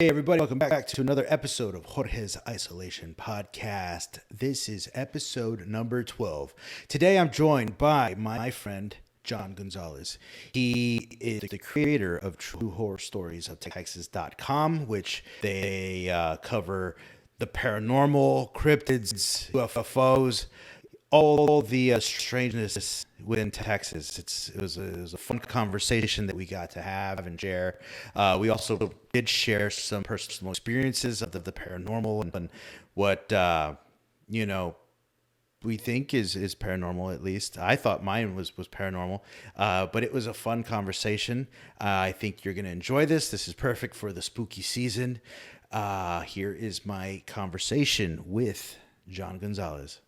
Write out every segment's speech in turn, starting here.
Hey, everybody, welcome back to another episode of Jorge's Isolation Podcast. This is episode number 12. Today, I'm joined by my friend, John Gonzalez. He is the creator of True Horror Stories of Texas.com, which they cover the paranormal, cryptids, UFOs, all the strangeness within Texas. It was a fun conversation that we got to have and share. We also did share some personal experiences of the paranormal and what we think is paranormal. At least I thought mine was paranormal, but it was a fun conversation. I think you're going to enjoy this. This is perfect for the spooky season. Here is my conversation with John Gonzalez.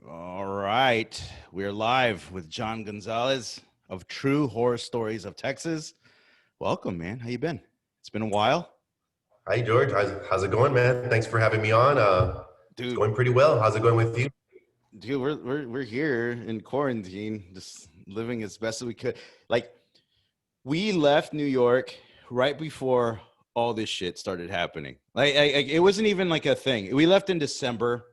All right. We're live with John Gonzalez of True Horror Stories of Texas. Welcome, man. How you been? It's been a while. Hi, George. How's it going, man? Thanks for having me on. It's Dude, going pretty well. How's it going with you? we're here in quarantine, just living as best as we could. Like, we left New York right before all this shit started happening. Like it wasn't even like a thing. We left in December.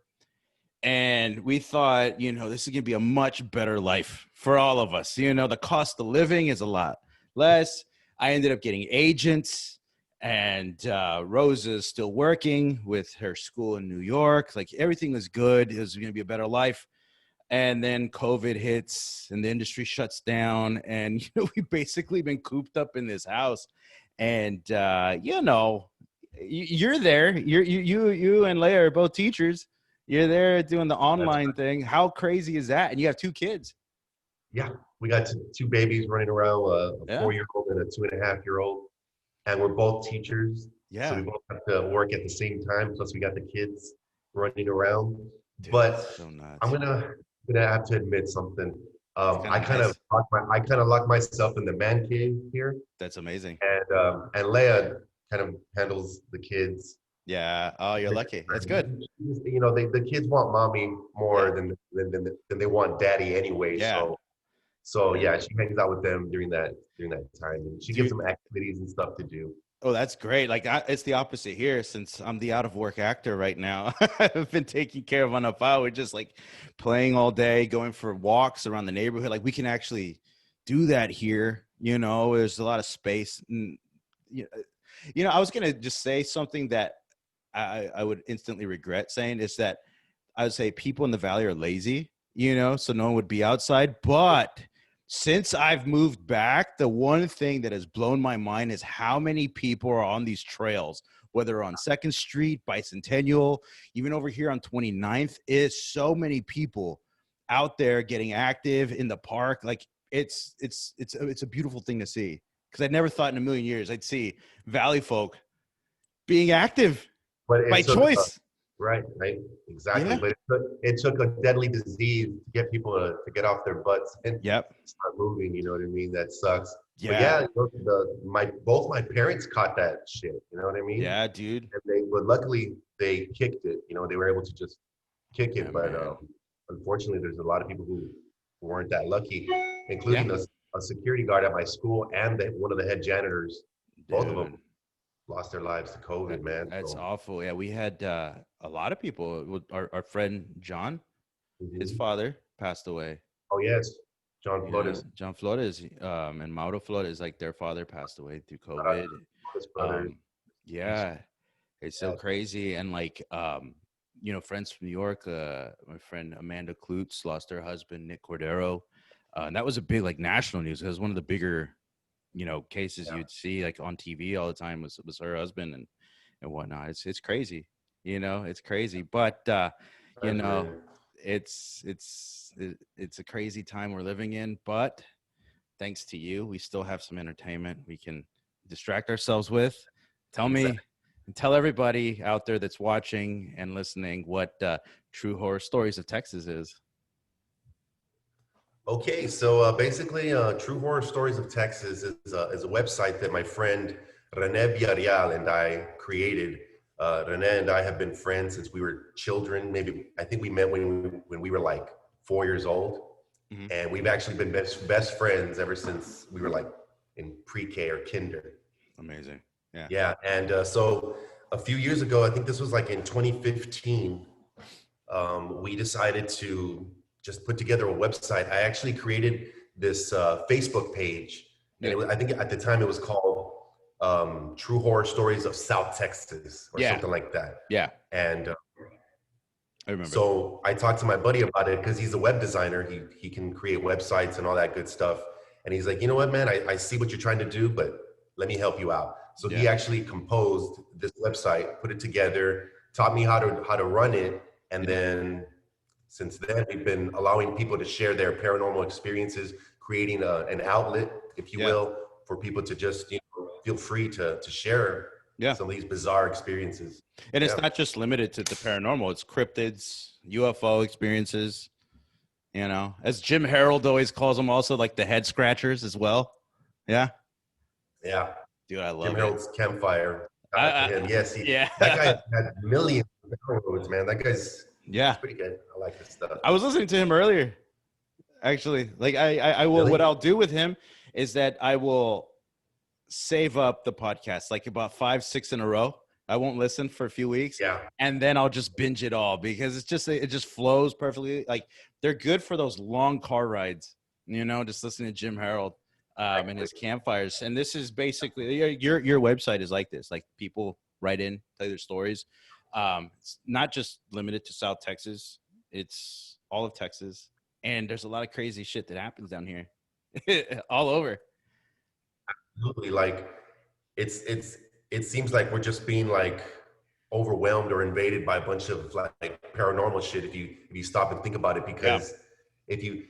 And we thought, this is going to be a much better life for all of us. The cost of living is a lot less. I ended up getting agents, and Rosa's still working with her school in New York. Like, everything was good. It was going to be a better life. And then COVID hits and the industry shuts down. And, we've basically been cooped up in this house. And, you're there. You and Leia are both teachers. You're there doing the online thing. How crazy is that? And you have two kids. Yeah, we got two babies running around, a Yeah. 4-year-old and a 2.5-year-old. And we're both teachers. Yeah. So we both have to work at the same time. Plus, we got the kids running around. Dude, but so nuts. I'm gonna have to admit something. I kind nice. of locked myself in the man cave here. That's amazing. And Leia kind of handles the kids. Yeah. Oh, you're lucky. That's good. The kids want mommy more than they want daddy anyway. Yeah. So yeah, she hangs out with them during that time, and she gives them activities and stuff to do. Oh, that's great. Like, it's the opposite here, since I'm the out of work actor right now. I've been taking care of on a file. We're just like playing all day, going for walks around the neighborhood. Like, we can actually do that here. There's a lot of space. And, I was going to just say something that I would instantly regret saying, is that I would say people in the valley are lazy, so no one would be outside. But since I've moved back, the one thing that has blown my mind is how many people are on these trails, whether on 2nd Street, Bicentennial, even over here on 29th. Is so many people out there getting active in the park. Like, it's a beautiful thing to see, because I never thought in a million years I'd see valley folk being active. But by choice. Right, exactly. Yeah. But it took a deadly disease to get people to get off their butts and start moving. You know what I mean? That sucks. Yeah. But both my parents caught that shit. You know what I mean? Yeah, dude. And luckily they kicked it. They were able to just kick it. Yeah, but unfortunately, there's a lot of people who weren't that lucky, including a security guard at my school and one of the head janitors. Both of them lost their lives to COVID, man. That's awful. Yeah, we had a lot of people. Our friend John, his father passed away. Oh yes, John Flores. John Flores and Mauro Flores, like, their father passed away through COVID. It's so crazy. And like, friends from New York, my friend Amanda Klutz lost her husband, Nick Cordero. And that was a big, like, national news. It was one of the bigger cases you'd see, like, on TV all the time, was her husband and whatnot. It's crazy, it's crazy. But it's a crazy time we're living in. But thanks to you, we still have some entertainment we can distract ourselves with. Tell everybody out there that's watching and listening what True Horror Stories of Texas is. Okay, so basically, True Horror Stories of Texas is a website that my friend Rene Villarreal and I created. Rene and I have been friends since we were children. I think we met when we were like 4 years old. Mm-hmm. And we've actually been best friends ever since we were like in pre-K or kinder. Amazing. Yeah. Yeah, and so a few years ago, I think this was like in 2015, we decided to just put together a website. I actually created this Facebook page, and Yeah. I think at the time it was called True Horror Stories of South Texas or Yeah. something like that. Yeah. And I remember. so I talked to my buddy about it because he's a web designer. He can create websites and all that good stuff. And he's like, you know what, man, I see what you're trying to do, but let me help you out. So Yeah. he actually composed this website, put it together, taught me how to run it, and Yeah. then since then we've been allowing people to share their paranormal experiences, creating an outlet, if you Yeah. will, for people to just feel free to share Yeah. some of these bizarre experiences. And it's Yeah. not just limited to the paranormal, it's cryptids, UFO experiences, as Jim Harold always calls them, also like the head scratchers as well. Yeah. Yeah. Dude, I Jim love it. Harold's Campfire. Shout out to I him. Yes, yeah. that guy had millions of downloads, man. That guy's Yeah. he's pretty good. I like his stuff. I was listening to him earlier, actually. Like I will, Really? what I'll do with him is that I will save up the podcast, like about 5, 6 in a row. I won't listen for a few weeks, Yeah. and then I'll just binge it all because it just flows perfectly. Like they're good for those long car rides, just listening to Jim Harold and his campfires. And this is basically your website is like this. Like people write in, tell their stories. It's not just limited to South Texas; it's all of Texas, and there's a lot of crazy shit that happens down here, all over. Absolutely. Like it seems like we're just being like overwhelmed or invaded by a bunch of like paranormal shit if you stop and think about it. Yeah. Because if you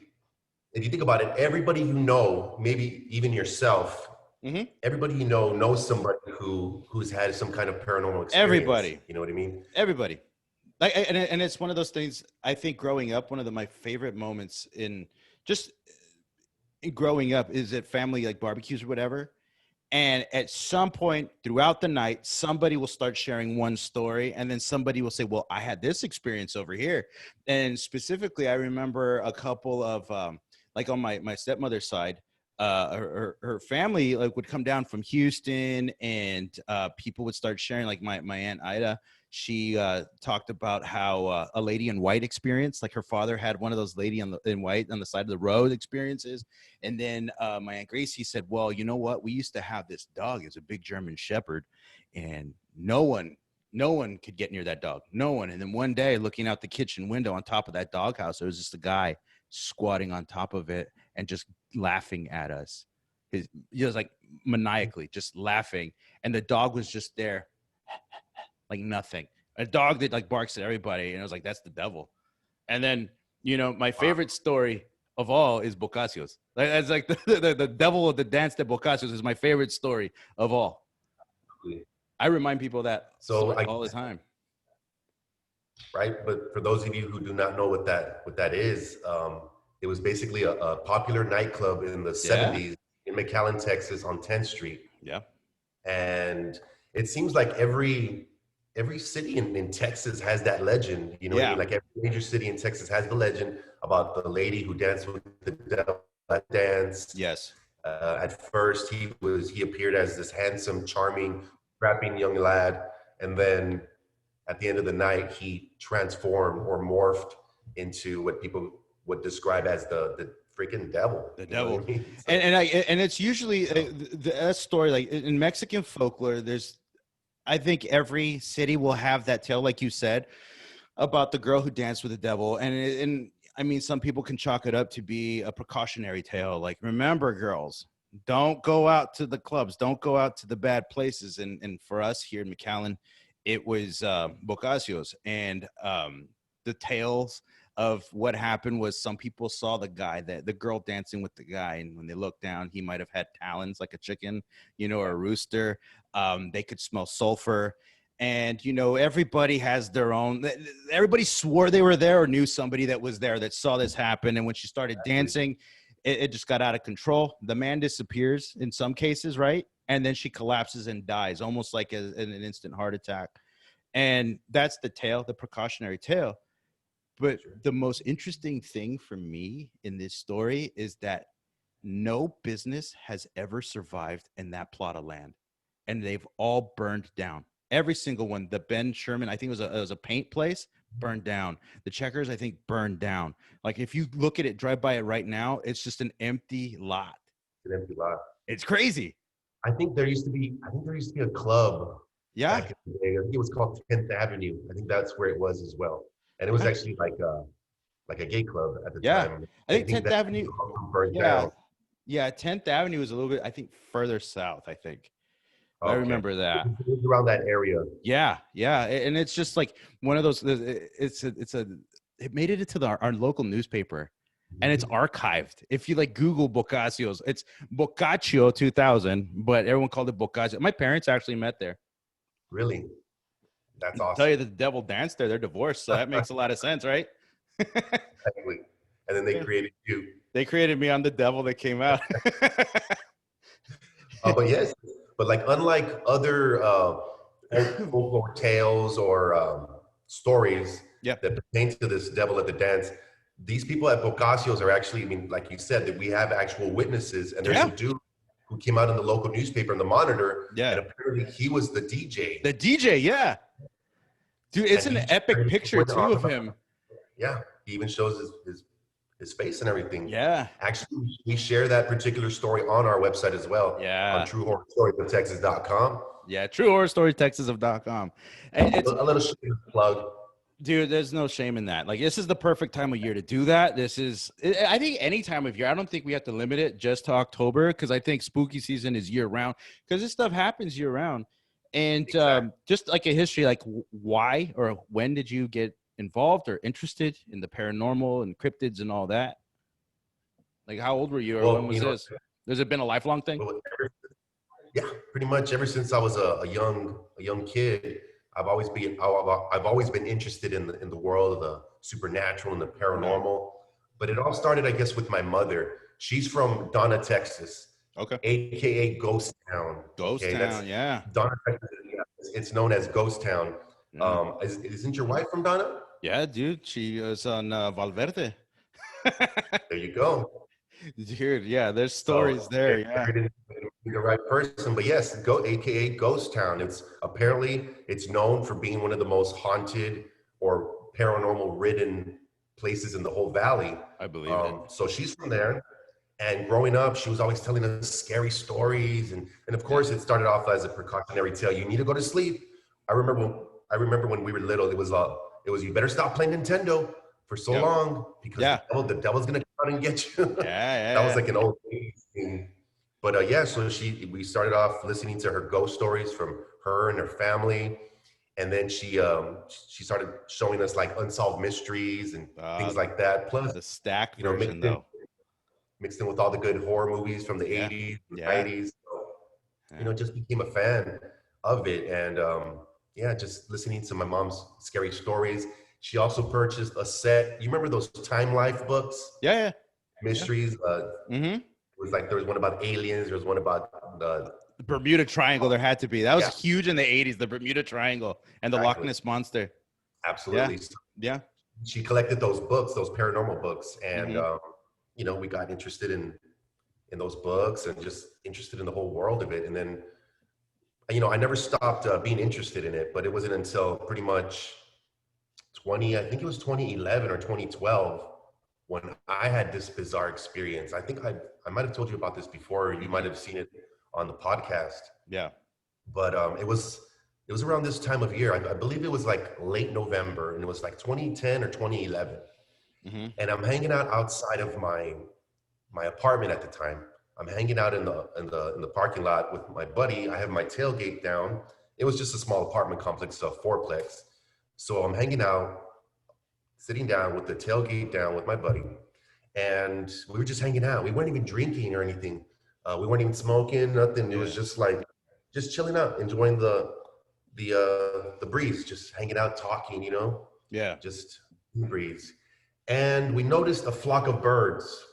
if you think about it, everybody you know, maybe even yourself, Mm-hmm. everybody you know knows somebody who's had some kind of paranormal experience. Everybody. You know what I mean? Everybody. Like, and it's one of those things. I think growing up, one of my favorite moments in just growing up is at family like barbecues or whatever. And at some point throughout the night, somebody will start sharing one story, and then somebody will say, "Well, I had this experience over here." And specifically, I remember a couple of like on my stepmother's side, her family like would come down from Houston, and people would start sharing. Like my aunt Ida, she talked about how a lady in white experience, like her father had one of those lady in white on the side of the road experiences. And then my Aunt Gracie said, well, you know what? We used to have this dog. It's a big German Shepherd, and no one could get near that dog. No one. And then one day, looking out the kitchen window on top of that doghouse, there was just a guy squatting on top of it and just laughing at us. He was like maniacally just laughing. And the dog was just there like nothing. A dog that like barks at everybody. And I was like, that's the devil. And then, my favorite story of all is Boccacio's. Like, that's like the devil of the dance de Boccacio's is my favorite story of all. I remind people of that So story all the time. Right, but for those of you who do not know what that is, it was basically a popular nightclub in the Yeah. 70s in McAllen, Texas, on 10th Street. Yeah. And it seems like every city in Texas has that legend. You know what I Yeah. mean? Like every major city in Texas has the legend about the lady who danced with the devil that dance. Yes. At first, he appeared as this handsome, charming, strapping young lad, and then at the end of the night, he transformed or morphed into what people would describe as the freaking devil. The You know devil. what I mean? So, And it's usually that story, like in Mexican folklore, I think every city will have that tale, like you said, about the girl who danced with the devil. And I mean, some people can chalk it up to be a precautionary tale. Like, remember, girls, don't go out to the clubs, don't go out to the bad places. And for us here in McAllen, it was Boccacio's. And the tales of what happened was some people saw the girl dancing with the guy. And when they looked down, he might have had talons like a chicken, or a rooster. They could smell sulfur. And, everybody has their own, everybody swore they were there or knew somebody that was there that saw this happen. And when she started dancing, it just got out of control. The man disappears in some cases, right? And then she collapses and dies, almost like an instant heart attack. And that's the tale, the precautionary tale. But the most interesting thing for me in this story is that no business has ever survived in that plot of land. and they've all burned down. Every single one. The Ben Sherman, I think it was a paint place, burned down. The Checkers, I think, burned down. Like if you look at it, drive by it right now, it's just an empty lot. An empty lot. It's crazy. I think there used to be a club Yeah, back in the day. I think it was called 10th Avenue. I think that's where it was as well. And it was yeah, actually like a gay club at the yeah. time. I I think think 10th that Avenue. burned Yeah, down. yeah. 10th Avenue is a little bit, I think, further south. I think, but I Okay. remember that. It was around that area. Yeah, yeah, and it's just like one of those. It made it into our local newspaper, and it's Mhm. archived. If you like Google Boccaccio's, it's Boccaccio 2000, but everyone called it Boccaccio. My parents actually met there. Really? That's Tell awesome. you the devil danced there. They're divorced, so that makes a lot of sense, right? Exactly. And then they Yeah. created you. They created me. I'm the devil that came out. But yes, but like unlike other folklore tales or stories Yep. that pertain to this devil at the dance, these people at Bocascio's are actually, I mean, like you said, that we have actual witnesses, and there's a Yeah. dude who came out in the local newspaper in the Monitor, and Yeah. apparently he was the DJ, The DJ. Yeah. Dude, it's and an he epic started picture going too on of about, him. yeah, he even shows his face and everything. Yeah. Actually, we share that particular story on our website as well, on Yeah. truehorrorstoriesofTexas.com. Yeah, True Horror Story Texas.com. It's A little shameless plug. dude, there's no shame in that. Like this is the perfect time of year to do that. I think any time of year. I don't think we have to limit it just to October because I think spooky season is year round because this stuff happens year round. And Exactly. just like a history, like why or when did you get involved or interested in the paranormal and cryptids and all that? Like how old were you or when Well, was this? Has it been a lifelong thing? well, yeah, pretty much ever since I was a young kid, I've always been interested in the world of the supernatural and the Right. paranormal. But it all started, I guess, with my mother. She's from Donna, Texas, Okay. aka Ghost Town. Ghost Okay, that's Town. Yeah. Donna, Texas. Yeah, it's known as Ghost Town. Yeah. Isn't your wife from Donna? Yeah, dude. She was on Valverde. There you go. Dude, yeah, there's stories So there. it Yeah. married into the right person. But yes, go AKA Ghost Town. It's known for being one of the most haunted or paranormal ridden places in the whole valley. I believe it. So she's from there. And growing up, she was always telling us scary stories. And of Yeah. course, it started off as a precautionary tale. You need to go to sleep. I remember when I remember when we were little, it was you better stop playing Nintendo for so Yep. long because Yeah. the devil's gonna come out and get you. Yeah. That was Yeah. like an old thing. But yeah, so we started off listening to her ghost stories from her and her family, and then she started showing us like unsolved mysteries and Uh, things like that. Plus, the stacked you know, version, though. mixed in with all the good horror movies from the Yeah. 80s and Yeah. 90s. So, you Yeah. know, just became a fan of it. And yeah, just listening to my mom's scary stories. She also purchased a set. You remember those Time Life books, Yeah. Yeah. mysteries? Yeah. Mm-hmm. It was like there was one about aliens. There was one about The Bermuda Triangle, there had to be. That was yeah, huge in the 80s, the Bermuda Triangle and the Loch exactly, Ness Monster. Yeah. absolutely. So Yeah. she collected those books, those paranormal books, and Mm-hmm. you know, we got interested in those books and just interested in the whole world of it. And then, you know, I never stopped being interested in it, but it wasn't until pretty much I think it was 2011 or 2012 when I had this bizarre experience. I might have told you about this before. You Mm-hmm. might have seen it on the podcast, Yeah. but it was around this time of year. I believe it was like late November, and it was like 2010 or 2011. Mm-hmm. And I'm hanging out outside of my apartment at the time. I'm hanging out in the parking lot with my buddy. I have my tailgate down. It was just a small apartment complex, a fourplex. So I'm hanging out, sitting down with the tailgate down with my buddy, and we were just hanging out. We weren't even drinking or anything. We weren't even smoking, nothing. It was Yeah. just like just chilling out, enjoying the breeze, just hanging out, talking, you know, Yeah. just breeze. And we noticed a flock of birds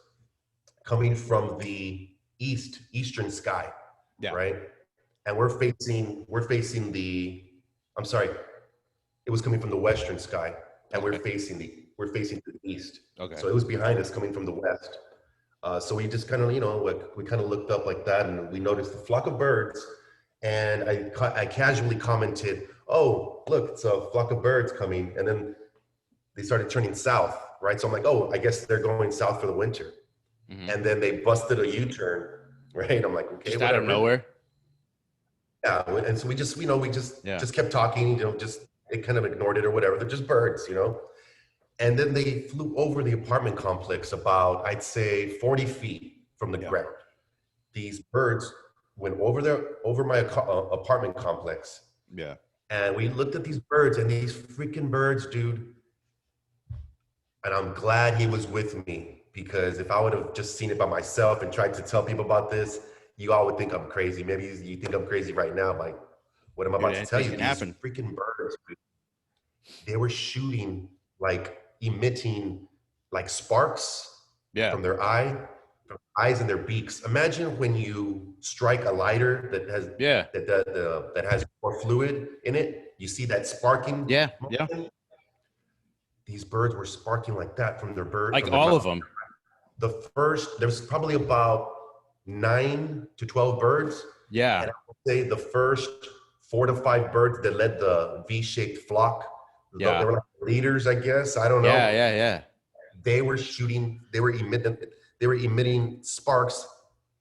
coming from the eastern sky, Yeah. right? And we're facing I'm sorry, it was coming from the western sky, and Okay. we're facing to the east. Okay. So it was behind us coming from the west. So we just kind of, you know, like we kind of looked up like that, and we noticed a flock of birds, And I casually commented, "Oh, look, it's a flock of birds coming," and then they started turning south, right? So I'm like, "Oh, I guess they're going south for the winter." Hmm. And then they busted a U-turn, right? I'm like, "Okay, Just out of whatever." nowhere. Yeah, and so we just, we just Yeah. just kept talking, just they kind of ignored it or whatever. They're just birds. And then they flew over the apartment complex about, I'd say, 40 feet from the Yeah. ground. These birds went over my apartment complex, Yeah. and we looked at these birds, and these freaking birds, dude. And I'm glad he was with me, because if I would have just seen it by myself and tried to tell people about this, you all would think I'm crazy. Maybe you think I'm crazy right now. Like, what I'm Dude, about to tell anything you, can these happen. freaking birds, they were shooting, like emitting like sparks Yeah. from their eyes and their beaks. Imagine when you strike a lighter Yeah. that has more fluid in it. You see that sparking Yeah. Yeah. motion? These birds were sparking like that Like from their all mouth. of them. There was probably about 9 to 12 birds, Yeah. and I would say the first 4 to 5 birds that led the V-shaped flock, they Yeah. were like leaders, I guess. I don't Yeah. know. Yeah. Yeah. They were shooting. They were emitting sparks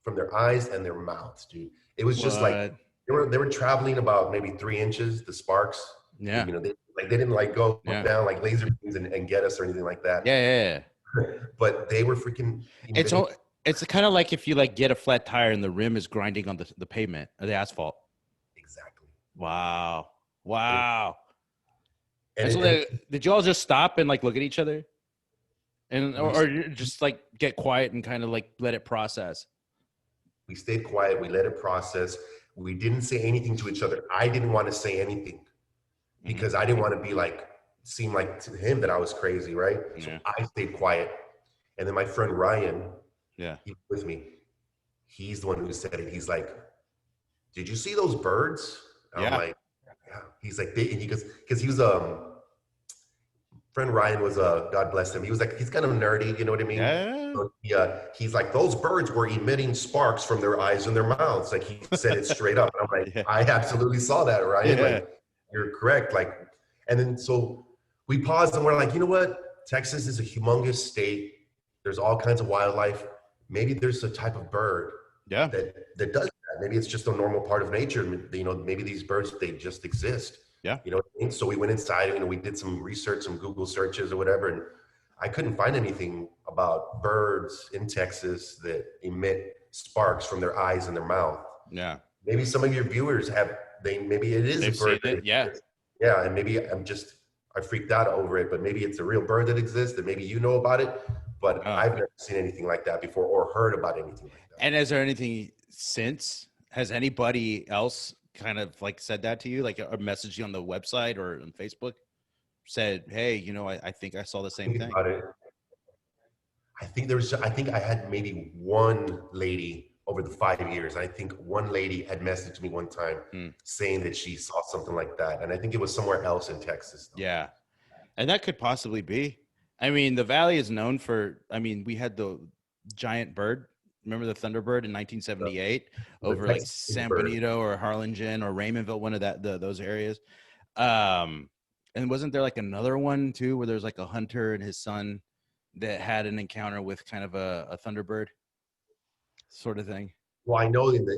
from their eyes and their mouths, dude. It was just like What? they were traveling about maybe 3 inches. The sparks, Yeah. they didn't like go Yeah. down like laser beams and get us or anything like that. Yeah. Yeah. Yeah. But they were freaking It's emitting. all. It's kind of like if you like get a flat tire and the rim is grinding on the pavement or the asphalt. Exactly. Wow. And Wow. and, And so it, and it, did you all just stop and like look at each other and we or you just like get quiet and kind of like let it process? we stayed quiet. We let it process. We didn't say anything to each other. I didn't want to say anything Hmm. because I didn't want to be like seem like to him that I was crazy, right? So Yeah. I stayed quiet. And then my friend Ryan, Yeah. he was with me. He's the one who said it. He's like, "Did you see those birds?" And I'm Yeah. like, "Yeah." He's like, and he goes, because he was friend Ryan was God bless him. He was like, he's kind of nerdy, you know what I mean? Yeah. So he's like, those birds were emitting sparks from their eyes and their mouths. Like he said it straight up. And I'm like, Yeah. I absolutely saw that, Ryan. Yeah. Like, you're correct. Like, and then so we paused and we're like, you know what? Texas is a humongous state. There's all kinds of wildlife. Maybe there's a type of bird Yeah. that does that. Maybe it's just a normal part of nature. Maybe these birds, they just exist. Yeah. You know what I mean? So we went inside, we did some research, some Google searches or whatever, and I couldn't find anything about birds in Texas that emit sparks from their eyes and their mouth. Yeah. Maybe some of your viewers maybe it is a They've seen bird that it. Yeah. exists. Yeah, and maybe I freaked out over it, but maybe it's a real bird that exists, and maybe you know about it, but Uh, I've never seen anything like that before or heard about anything like that. and is there anything since? Has anybody else kind of like said that to you, like a message you on the website or on Facebook? Said, hey, I think I saw the same Think thing. about it. I think I had maybe one lady over the 5 years. I think one lady had messaged me one time Hmm. saying that she saw something like that. And I think it was somewhere else in Texas. Yeah. And that could possibly be. I mean, the valley is known for, we had the giant bird. Remember the Thunderbird in 1978 The over like Texas San bird. Benito or Harlingen or Raymondville, one of those areas. And wasn't there like another one too, where there's like a hunter and his son that had an encounter with kind of a Thunderbird sort of thing? Well, I know in the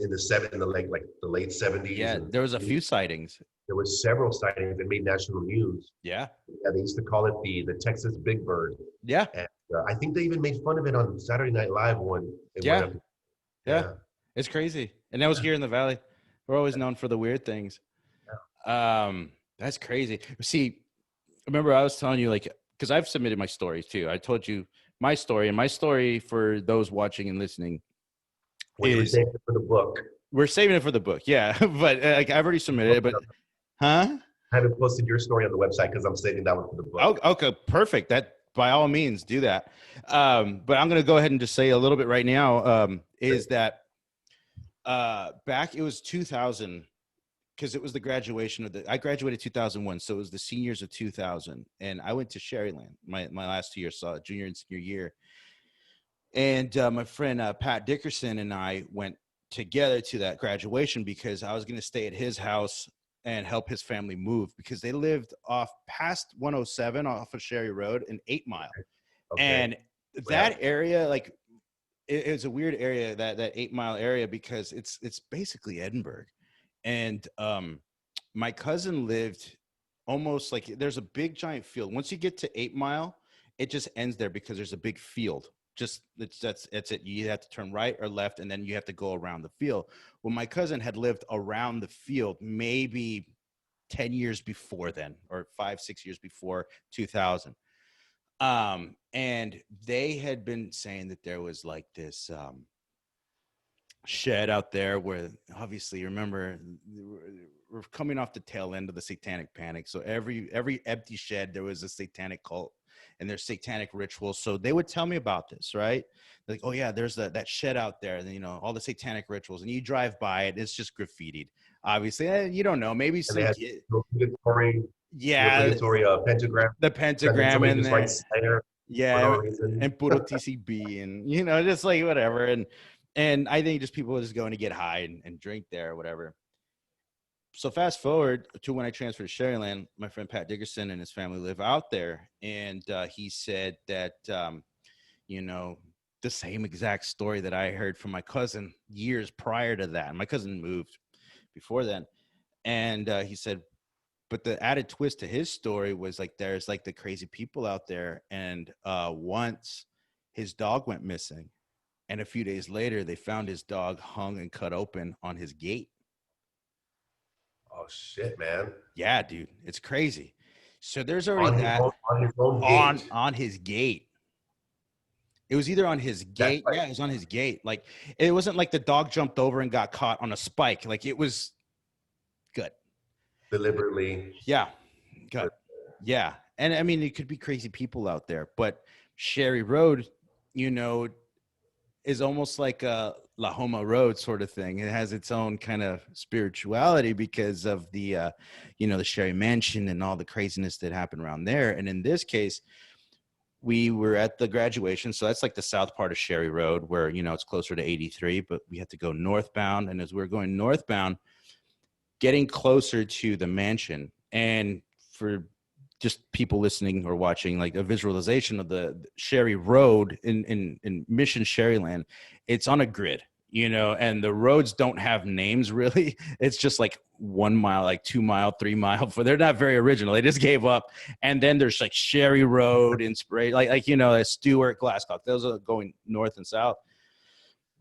late 70s, Yeah, and there was a few sightings. there was several sightings that made national news. Yeah. Yeah, they used to call it the Texas Big Bird. Yeah. And I think they even made fun of it on Saturday Night Live when it Yeah. went up. Yeah. Yeah. It's crazy. And that was here in the valley. We're always known for the weird things. That's crazy. See, remember I was telling you, like, because I've submitted my stories too. I told you my story, and my story for those watching and listening Well, you were is saying it for the book. we're saving it for the book. Yeah. But like I've already submitted it, but huh? I haven't posted your story on the website because I'm saving that one for the book. Oh, okay, perfect. That by all means do that. But I'm going to go ahead and just say a little bit right now. Is that back? It was 2000 because it was the graduation I graduated 2001, so it was the seniors of 2000, and I went to Sherryland my last 2 years, so junior and senior year, and my friend Pat Dickerson and I went together to that graduation because I was going to stay at his house and help his family move because they lived off past 107 off of Sherry Road in 8 Mile. Okay. And Yeah. that area, like, it's a weird area, that 8 Mile area, because it's basically Edinburgh. And my cousin lived almost like, there's a big giant field. Once you get to 8 Mile, it just ends there because there's a big field. Just that's it. You have to turn right or left, and then you have to go around the field. Well, my cousin had lived around the field maybe 10 years before then, or 5-6 years before 2000. And they had been saying that there was like this shed out there where, obviously, remember, we're coming off the tail end of the satanic panic. So every empty shed, there was a satanic cult and there's satanic rituals. So they would tell me about this, right? Like, oh yeah, there's that shed out there, and all the satanic rituals, and you drive by it, it's just graffitied. Obviously, you don't know, maybe And they some had kid. obligatory, Yeah, pentagram, the and then pentagram somebody in just there. writes Slayer for no Yeah, reason. and puro TCB, and just like whatever. And I think just people just going to get high and drink there or whatever. So fast forward to when I transferred to Sherryland, my friend Pat Dickerson and his family live out there, and he said that you know the same exact story that I heard from my cousin years prior to that. My cousin moved before then, and he said, but the added twist to his story was like there's like the crazy people out there, and once his dog went missing, and a few days later they found his dog hung and cut open on his gate. Oh shit, man! Yeah, dude, it's crazy. So there's already that On his own on gate. on his gate. It was either on his That's gate. like Yeah, it was on his gate. Like, it wasn't like the dog jumped over and got caught on a spike. Like, it was good. deliberately. Yeah, good. Yeah. And I mean, it could be crazy people out there, but Sherry Road, you know, is almost like a La Homa Road sort of thing. It has its own kind of spirituality because of the the Sherry Mansion and all the craziness that happened around there. And in this case, we were at the graduation. So that's like the south part of Sherry Road where, it's closer to 83, but we had to go northbound. And as we we're going northbound, getting closer to the mansion, and for just people listening or watching, like a visualization of the Sherry Road in Mission Sherryland, it's on a grid, and the roads don't have names really. It's just like 1 mile, like 2 mile, 3 mile. For they're not very original. They just gave up. And then there's like Sherry Road, Inspiration, like Stewart, Glasscock. Those are going north and south.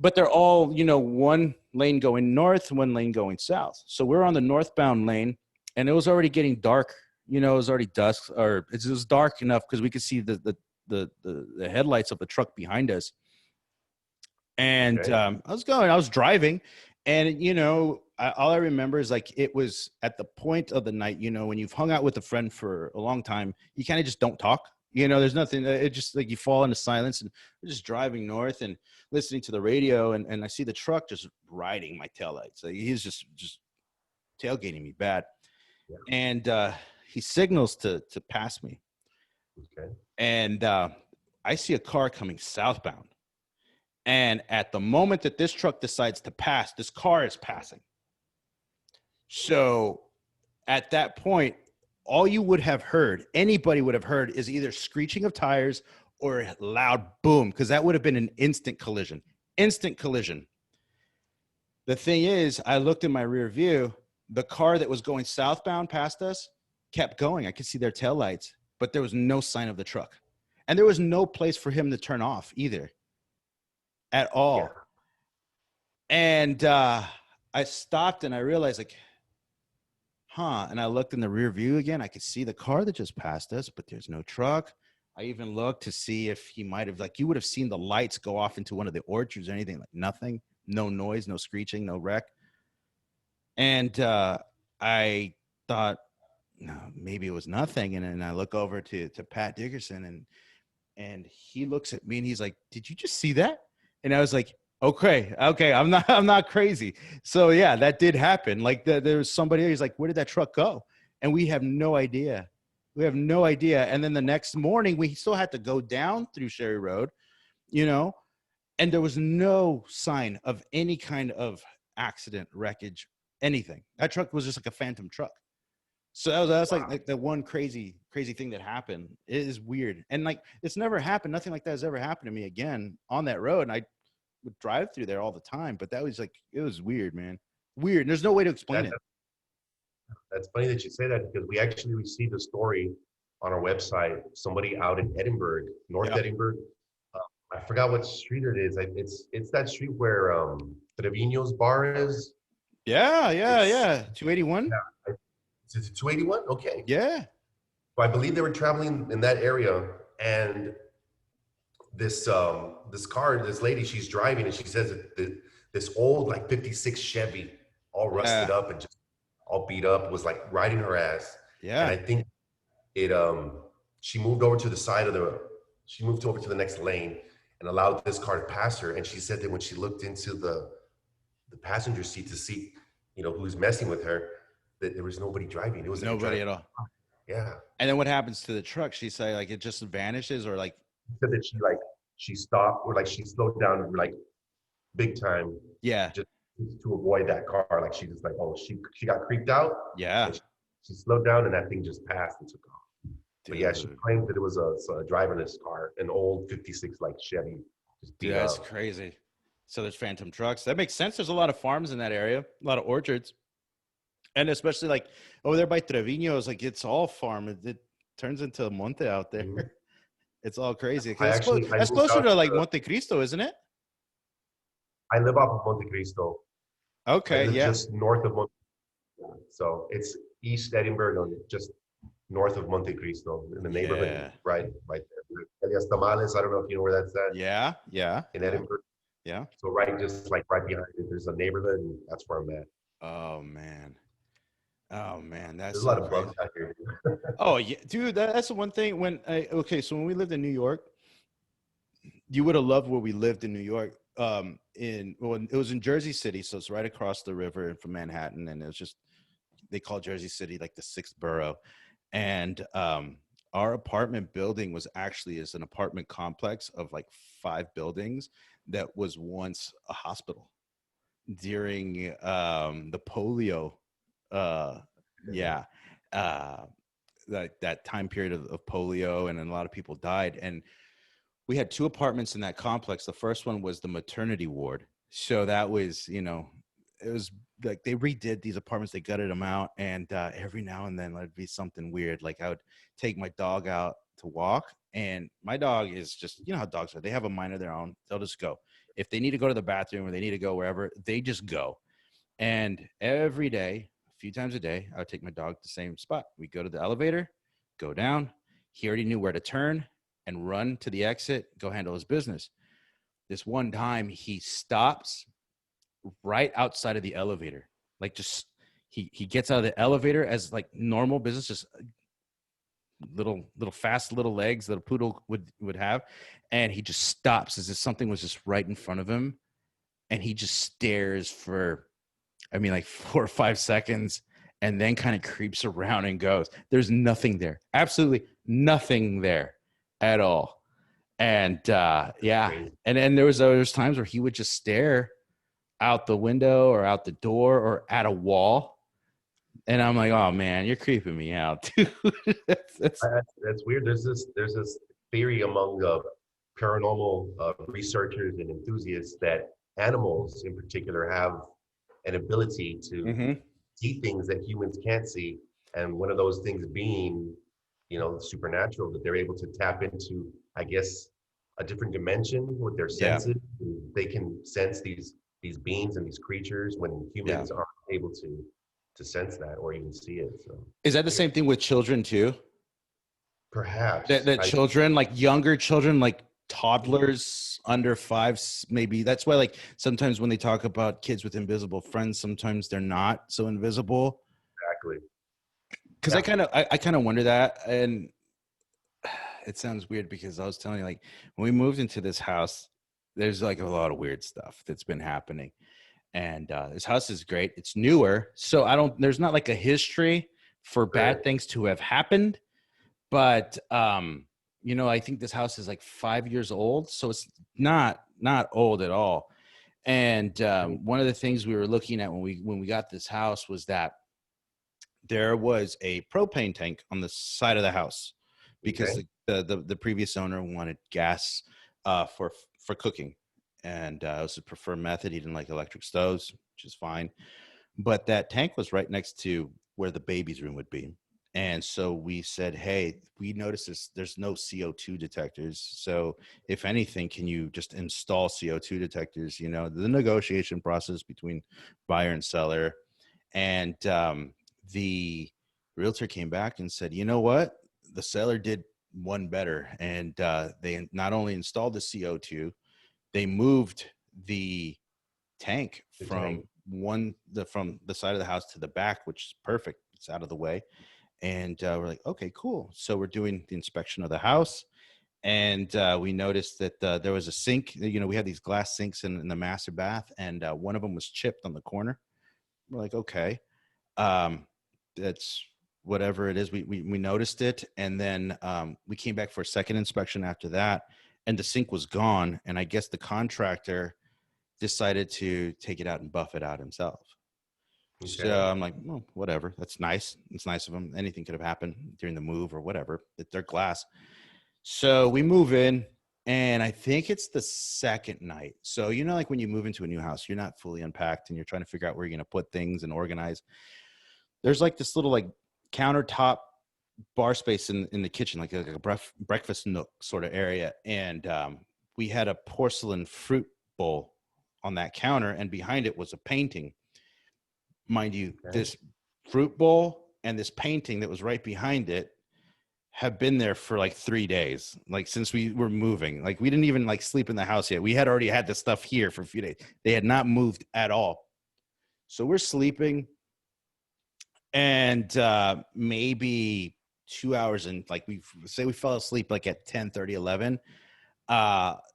But they're all, one lane going north, one lane going south. So we're on the northbound lane, and it was already getting dark. It was already dusk, or it was dark enough because we could see the headlights of the truck behind us. And Okay. I was driving, and all I remember is like it was at the point of the night. When you've hung out with a friend for a long time, you kind of just don't talk. There's nothing. It just like you fall into silence, and we're just driving north and listening to the radio, and I see the truck just riding my taillights. Like, he's just tailgating me bad, Yeah. and he signals to pass me, Okay. and I see a car coming southbound. And at the moment that this truck decides to pass, this car is passing. So at that point, all you would have heard, anybody would have heard, is either screeching of tires or a loud boom, because that would have been an instant collision. Instant collision. The thing is, I looked in my rear view. The car that was going southbound past us kept going. I could see their taillights, but there was no sign of the truck. And there was no place for him to turn off either. At all. Yeah. And I stopped and I realized, like, and I looked in the rear view again. I could see the car that just passed us, but there's no truck. I even looked to see if he might have, like, you would have seen the lights go off into one of the orchards or anything. Like, nothing, no noise, no screeching, no wreck. And I thought, no, maybe it was nothing. And then I look over to Pat Dickerson, and he looks at me and he's like, "Did you just see that?" And I was like, okay, I'm not crazy. So yeah, that did happen. Like there was somebody who's like, "Where did that truck go?" And we have no idea. We have no idea. And then the next morning, we still had to go down through Sherry Road, and there was no sign of any kind of accident, wreckage, anything. That truck was just like a phantom truck. So that's like the one crazy thing that happened. It is weird, and like it's never happened. Nothing like that has ever happened to me again on that road. And I would drive through there all the time, but that was like it was weird, man. Weird. And there's no way to explain That, it. that's funny that you say that because we actually received a story on our website. Somebody out in Edinburgh, North Yeah, Edinburgh. Uh, I forgot what street it is. It's that street where Trevino's bar is. It's yeah. 281. yeah. Is it 281? Okay. Yeah, So I believe they were traveling in that area, and this car, this lady, she's driving, and she says that this old like '56 Chevy, all rusted yeah, up and just all beat up, was like riding her ass. And yeah. I think it she moved over to the side of the she moved over to the next lane and allowed this car to pass her. And she said that when she looked into the passenger seat to see, who's messing with her, that there was nobody driving. It was like a Nobody driver. at all. Yeah. And then what happens to the truck? She say like it just vanishes, or like She said that she stopped, or like she slowed down like big time, yeah, just to avoid that car. Like she just like, oh, she got creeped out, yeah, and she slowed down, and that thing just passed and took off. But yeah, she dude. claimed that it was a driverless car, an old '56 like Chevy, just Dude, beat that's up. crazy. So there's phantom trucks. That makes sense. There's a lot of farms in that area, a lot of orchards, and especially like over there by Trevino's, like it's all farm. It turns into a monte out there. Mhm. It's all crazy. I That's close. actually I That's moved closer out to to like Monte Cristo, isn't it? I live off of Monte Cristo. I Okay, live yeah, just north of Monte, so it's East Edinburgh, just north of Monte Cristo, in the neighborhood, yeah, right there. Elias Tamales. I don't know if you know where that's at yeah, yeah, in yeah, Edinburgh. yeah. So right, just like right behind it, there's a neighborhood, and that's where I'm at. Oh man, oh man, that's There's a so lot of crazy. bugs out here. Oh yeah, dude, that's the one thing. Okay, so when we lived in New York, you would have loved where we lived in New York. It was in Jersey City, so it's right across the river from Manhattan, and it was just they call Jersey City like the sixth borough. And our apartment building was actually is an apartment complex of like 5 buildings that was once a hospital during the polio. Uh, yeah, uh, that time period of polio, and then a lot of people died. And we had 2 apartments in that complex. The first one was the maternity ward. So that was, it was like they redid these apartments, they gutted them out. And every now and then there'd be something weird. Like I would take my dog out to walk, and my dog is just, how dogs are. They have a mind of their own. They'll just go. If they need to go to the bathroom or they need to go wherever, they just go. And every day, a few times a day, I would take my dog to the same spot. We go to the elevator, go down. He already knew where to turn and run to the exit, go handle his business. This one time he stops right outside of the elevator. Like just he gets out of the elevator as like normal business, just little fast little legs that a poodle would have. And he just stops as if something was just right in front of him. And he just stares for like 4 or 5 seconds, and then kind of creeps around and goes. There's nothing there. Absolutely nothing there at all. And yeah. Crazy. And then there was times where he would just stare out the window or out the door or at a wall. And I'm like, oh man, you're creeping me out, dude. that's That's weird. There's this theory among paranormal researchers and enthusiasts that animals, in particular, have an ability to Mhm. see things that humans can't see, and one of those things being, supernatural, that they're able to tap into, I guess, a different dimension with their Yeah. senses. They can sense these beings and these creatures when Yeah. humans aren't able to sense that or even see it. So Is that the weird. same thing with children too? That Perhaps that I children, like younger children, like toddlers under 5, maybe that's why like sometimes when they talk about kids with invisible friends, sometimes they're not so invisible. exactly. Because Yeah. I kind of wonder that. And it sounds weird because I was telling you, like, when we moved into this house, there's like a lot of weird stuff that's been happening. And this house is great. It's newer. So there's not like a history for Sure. bad things to have happened. But I think this house is like 5 years old, so it's not old at all. And one of the things we were looking at when we got this house was that there was a propane tank on the side of the house because Okay. the previous owner wanted gas for cooking, and it was a preferred method. He didn't like electric stoves, which is fine. But that tank was right next to where the baby's room would be. And so we said, hey, we noticed there's no CO2 detectors. So if anything, can you just install CO2 detectors? The negotiation process between buyer and seller. And the realtor came back and said, you know what? The seller did one better. And they not only installed the CO2, they moved the tank The from tank. from the side of the house to the back, which is perfect. It's out of the way. And we're like, okay, cool. So we're doing the inspection of the house, and we noticed that there was a sink. We had these glass sinks in the master bath, and one of them was chipped on the corner. We're like, okay, um, that's whatever it is. We noticed it, and then we came back for a second inspection after that, and the sink was gone. And I guess the contractor decided to take it out and buff it out himself. So Okay. I'm like, well, whatever. That's nice. It's nice of them. Anything could have happened during the move or whatever. They're glass. So we move in, and I think it's the second night. So, like when you move into a new house, you're not fully unpacked and you're trying to figure out where you're going to put things and organize. There's like this little like countertop bar space in the kitchen, like a breakfast nook sort of area. And we had a porcelain fruit bowl on that counter, and behind it was a painting. Mind you, Okay. this fruit bowl and this painting that was right behind it have been there for like 3 days, like since we were moving. Like we didn't even like sleep in the house yet. We had already had this stuff here for a few days. They had not moved at all. So we're sleeping, and maybe 2 hours in, like we say we fell asleep like at 10:30, 11.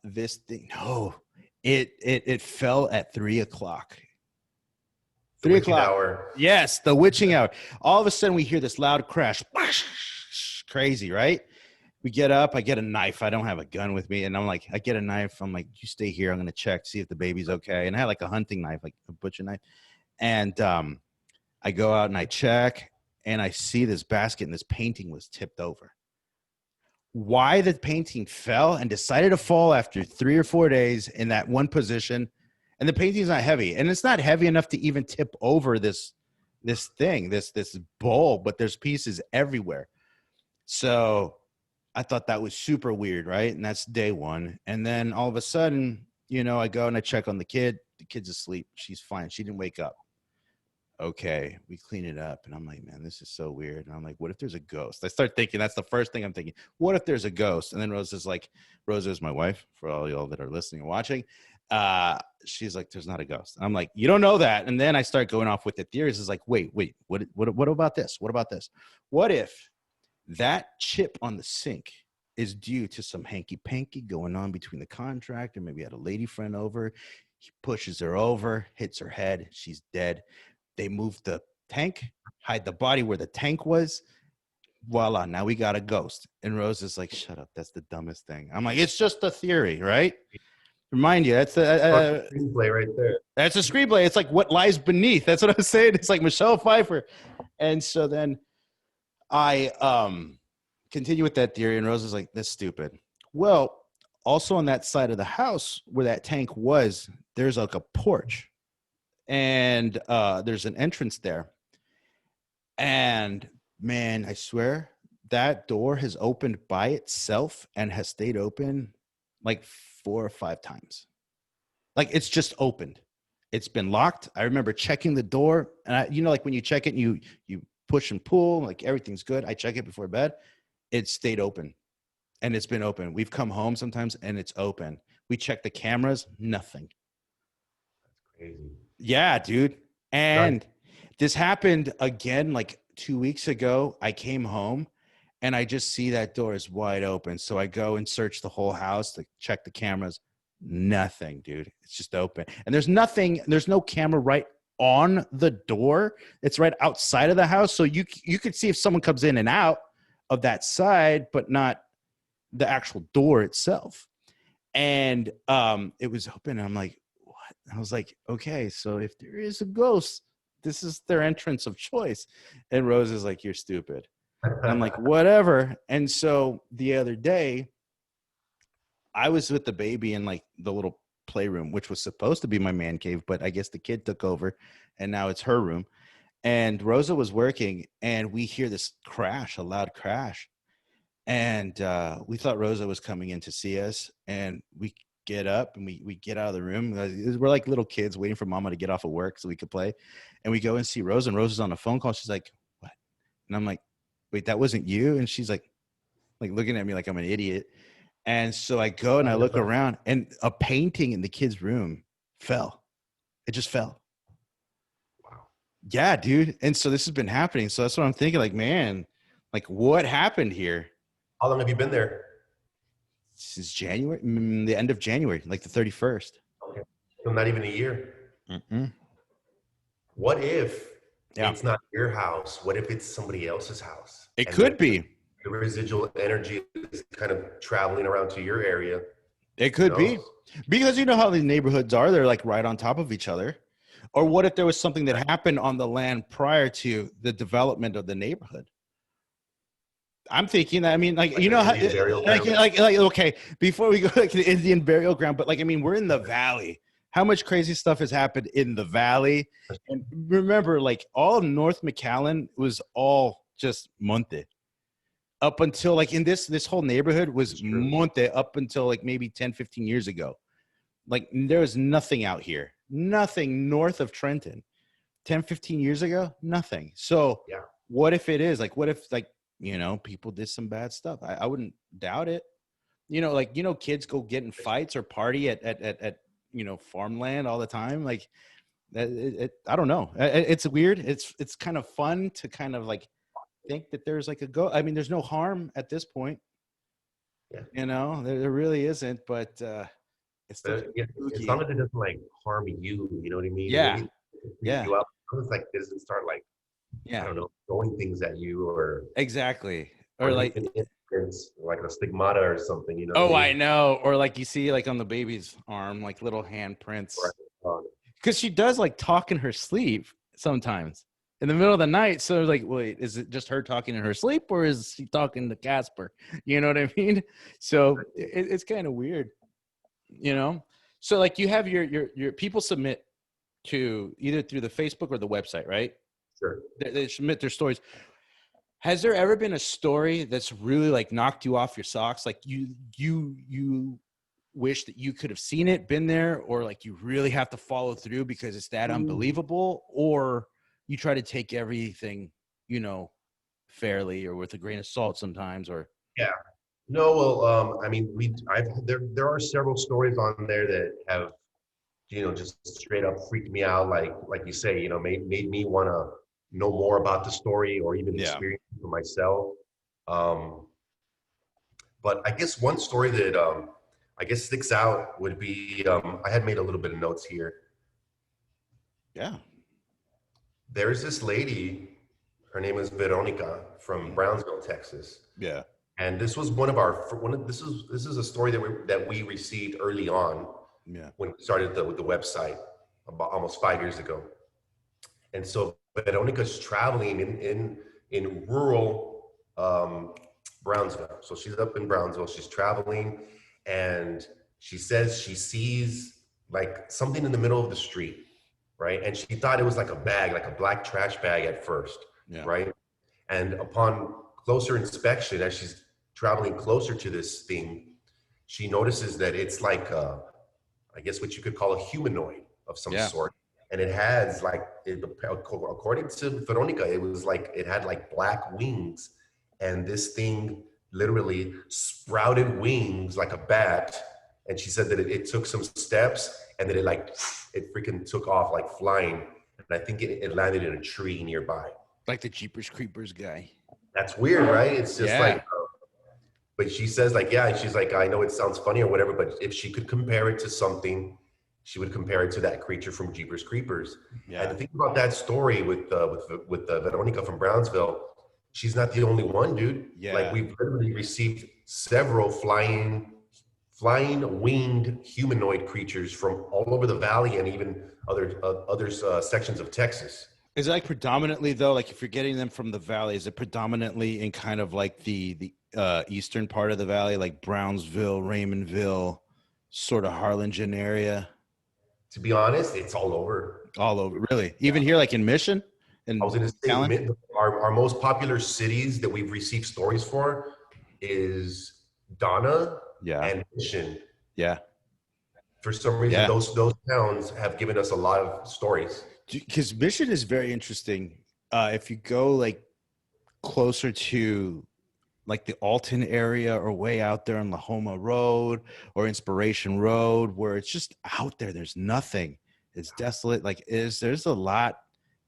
This thing, no, it fell at 3 o'clock. The Three witching o'clock. hour. Yes, the witching hour. All of a sudden, we hear this loud crash. Crazy, right? We get up. I get a knife. I don't have a gun with me. And I'm like, I get a knife. I'm like, you stay here. I'm going to check, see if the baby's okay. And I had like a hunting knife, like a butcher knife. And I go out and I check, and I see this basket, and this painting was tipped over. Why the painting fell and decided to fall after 3 or 4 days in that one position, and the painting's not heavy, and it's not heavy enough to even tip over this thing, this bowl, but there's pieces everywhere. So I thought that was super weird, right? And that's day one. And then all of a sudden, I go and I check on the kid. The kid's asleep. She's fine. She didn't wake up. Okay, we clean it up. And I'm like, man, this is so weird. And I'm like, what if there's a ghost? I start thinking, that's the first thing I'm thinking. What if there's a ghost? And then Rose is like, Rose is my wife, for all y'all that are listening and watching. She's like, there's not a ghost. And I'm like, you don't know that. And then I start going off with the theories. It's like, wait, what about this? What about this? What if that chip on the sink is due to some hanky panky going on between the contractor? Maybe had a lady friend over. He pushes her over, hits her head. She's dead. They moved the tank, hide the body where the tank was. Voila, now we got a ghost. And Rose is like, shut up. That's the dumbest thing. I'm like, it's just a theory, right? Remind you, that's Fucking screenplay right there. that's a screenplay. It's like what lies beneath. That's what I was saying. It's like Michelle Pfeiffer. And so then I continue with that theory, and Rose is like, that's stupid. Well, also on that side of the house where that tank was, there's like a porch, and there's an entrance there. And man, I swear that door has opened by itself and has stayed open like 4 or 5 times. Like it's just opened. It's been locked. I remember checking the door, and like when you check it, you push and pull, like everything's good. I check it before bed. It stayed open, and it's been open. We've come home sometimes, and it's open. We check the cameras, nothing. Crazy. Yeah, dude. Right. And this happened again like 2 weeks ago. I came home, and I just see that door is wide open. So I go and search the whole house to check the cameras. Nothing, dude. It's just open. And there's nothing, there's no camera right on the door. It's right outside of the house. So you could see if someone comes in and out of that side, but not the actual door itself. And it was open. I'm like, what? I was like, okay, so if there is a ghost, this is their entrance of choice. And Rose is like, you're stupid. And I'm like, whatever. And so the other day, I was with the baby in like the little playroom, which was supposed to be my man cave, but I guess the kid took over and now it's her room. And Rosa was working and we hear this crash, a loud crash. And we thought Rosa was coming in to see us. And we get up and we get out of the room. We're like little kids waiting for mama to get off of work so we could play. And we go and see Rosa, and Rosa's on a phone call. She's like, what? And I'm like, wait, that wasn't you? And she's like looking at me like I'm an idiot. And so I go and I look around, and a painting in the kid's room fell. It just fell. Wow. Yeah, dude. And so this has been happening. So that's what I'm thinking. Like, man, like what happened here? How long have you been there? Since January, the end of January, like the 31st. Okay. So not even a year. Mm-mm. What if it's not your house? What if it's somebody else's house? It could be. The residual energy is kind of traveling around to your area. It could be. Because you know how the neighborhoods are. They're like right on top of each other. Or what if there was something that happened on the land prior to the development of the neighborhood? I'm thinking that, I mean, like you know how, like, okay, before we go like to the Indian burial ground, but like, I mean, we're in the valley. How much crazy stuff has happened in the valley? And remember, like all of North McAllen was all just monte. Up until like in this whole neighborhood was monte up until like maybe 10, 15 years ago. Like there was nothing out here, nothing north of Trenton. 10, 15 years ago, nothing. So what if it is? Like, what if like, you know, people did some bad stuff? I wouldn't doubt it. You know, like, you know, kids go get in fights or party at you know, farmland all the time. Like I don't know. It's weird. It's kind of fun to kind of like think that there's like I mean, there's no harm at this point. Yeah. You know, there really isn't, but it's still as long as it doesn't like harm you, you know what I mean? Yeah. Yeah. You up. It's like doesn't start like I don't know, throwing things at you or exactly. Or like a stigmata or something, you know. Oh, I know. Or like you see like on the baby's arm, like little handprints. Because she does like talk in her sleep sometimes in the middle of the night. So like, wait, is it just her talking in her sleep or is she talking to Casper? You know what I mean? So it's kind of weird, you know? So like you have your people submit to either through the Facebook or the website, right? Sure. They submit their stories. Has there ever been a story that's really like knocked you off your socks? Like you wish that you could have seen it, been there, or like you really have to follow through because it's that unbelievable, or you try to take everything, you know, fairly or with a grain of salt sometimes, or no, well, I mean, there are several stories on there that have, you know, just straight up freaked me out, like you say, you know, made me want to know more about the story or even experience it for myself. But I guess one story that I guess sticks out would be I had made a little bit of notes here. Yeah. There's this lady, her name is Veronica from Brownsville, Texas. Yeah. And this was this is a story that we received early on when we started with the website about almost 5 years ago. And so Veronica's traveling in rural Brownsville. So she's up in Brownsville. She's traveling, and she says she sees like something in the middle of the street, right? And she thought it was like a bag, like a black trash bag at first, right? And upon closer inspection, as she's traveling closer to this thing, she notices that it's like I guess what you could call a humanoid of some sort. And it has like, according to Veronica, it was like, it had like black wings. And this thing literally sprouted wings like a bat. And she said that it took some steps and then it freaking took off like flying. And I think it landed in a tree nearby. Like the Jeepers Creepers guy. That's weird, right? It's just like, but she says like, she's like, I know it sounds funny or whatever, but if she could compare it to something, she would compare it to that creature from Jeepers Creepers. And the thing about that story with Veronica from Brownsville, she's not the only one, dude. Like we've literally received several flying winged humanoid creatures from all over the valley and even other sections of Texas. Is it like predominantly though, like if you're getting them from the valley, is it predominantly in kind of like the eastern part of the valley, like Brownsville, Raymondville, sort of Harlingen area? To be honest, it's all over. All over, really? Even here, like in Mission I and was going to say Allen? our most popular cities that we've received stories for is Donna Yeah, and Mission. yeah, For some reason, yeah. those towns have given us a lot of stories. Because Mission is very interesting. If you go like closer to like the Alton area or way out there on Lahoma Road or Inspiration Road, where it's just out there, there's nothing. It's desolate. Like there's a lot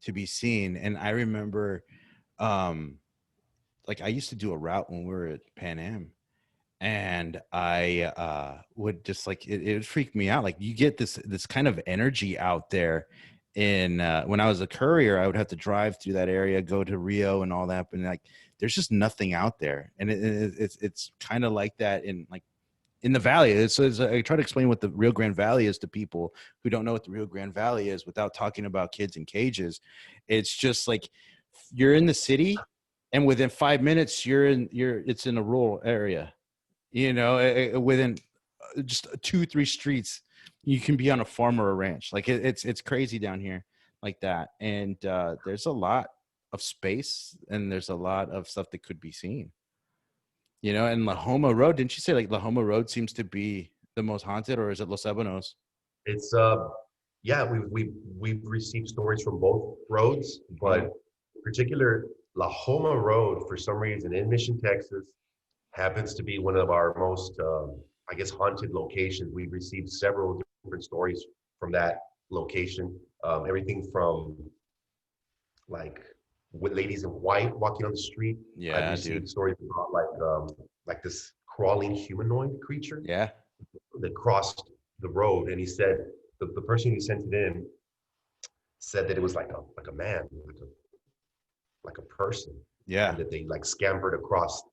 to be seen. And I remember like I used to do a route when we were at Pan Am, and I would just like it would freak me out. Like you get this kind of energy out there. In when I was a courier, I would have to drive through that area, go to Rio and all that, but like there's just nothing out there, and it's kind of like that in like in the valley. It's I try to explain what the Rio Grande Valley is to people who don't know what the Rio Grande Valley is without talking about kids in cages. It's just like you're in the city, and within 5 minutes it's in a rural area. You know, within just 2-3 streets, you can be on a farm or a ranch. Like it's crazy down here like that. And there's a lot of space and there's a lot of stuff that could be seen. You know, and Lahoma Road, didn't you say like Lahoma Road seems to be the most haunted, or is it Los Ebanos? It's yeah, we've received stories from both roads, but Yeah. in particular, La Homa Road, for some reason, in Mission, Texas, happens to be one of our most, I guess, haunted locations. We've received several different stories from that location. Everything from like with ladies in white walking on the street. I've Yeah, received dude. stories about like this crawling humanoid creature Yeah. that crossed the road, and he said the person who sent it in said that it was like a man, like a person, Yeah. and that they like scampered across the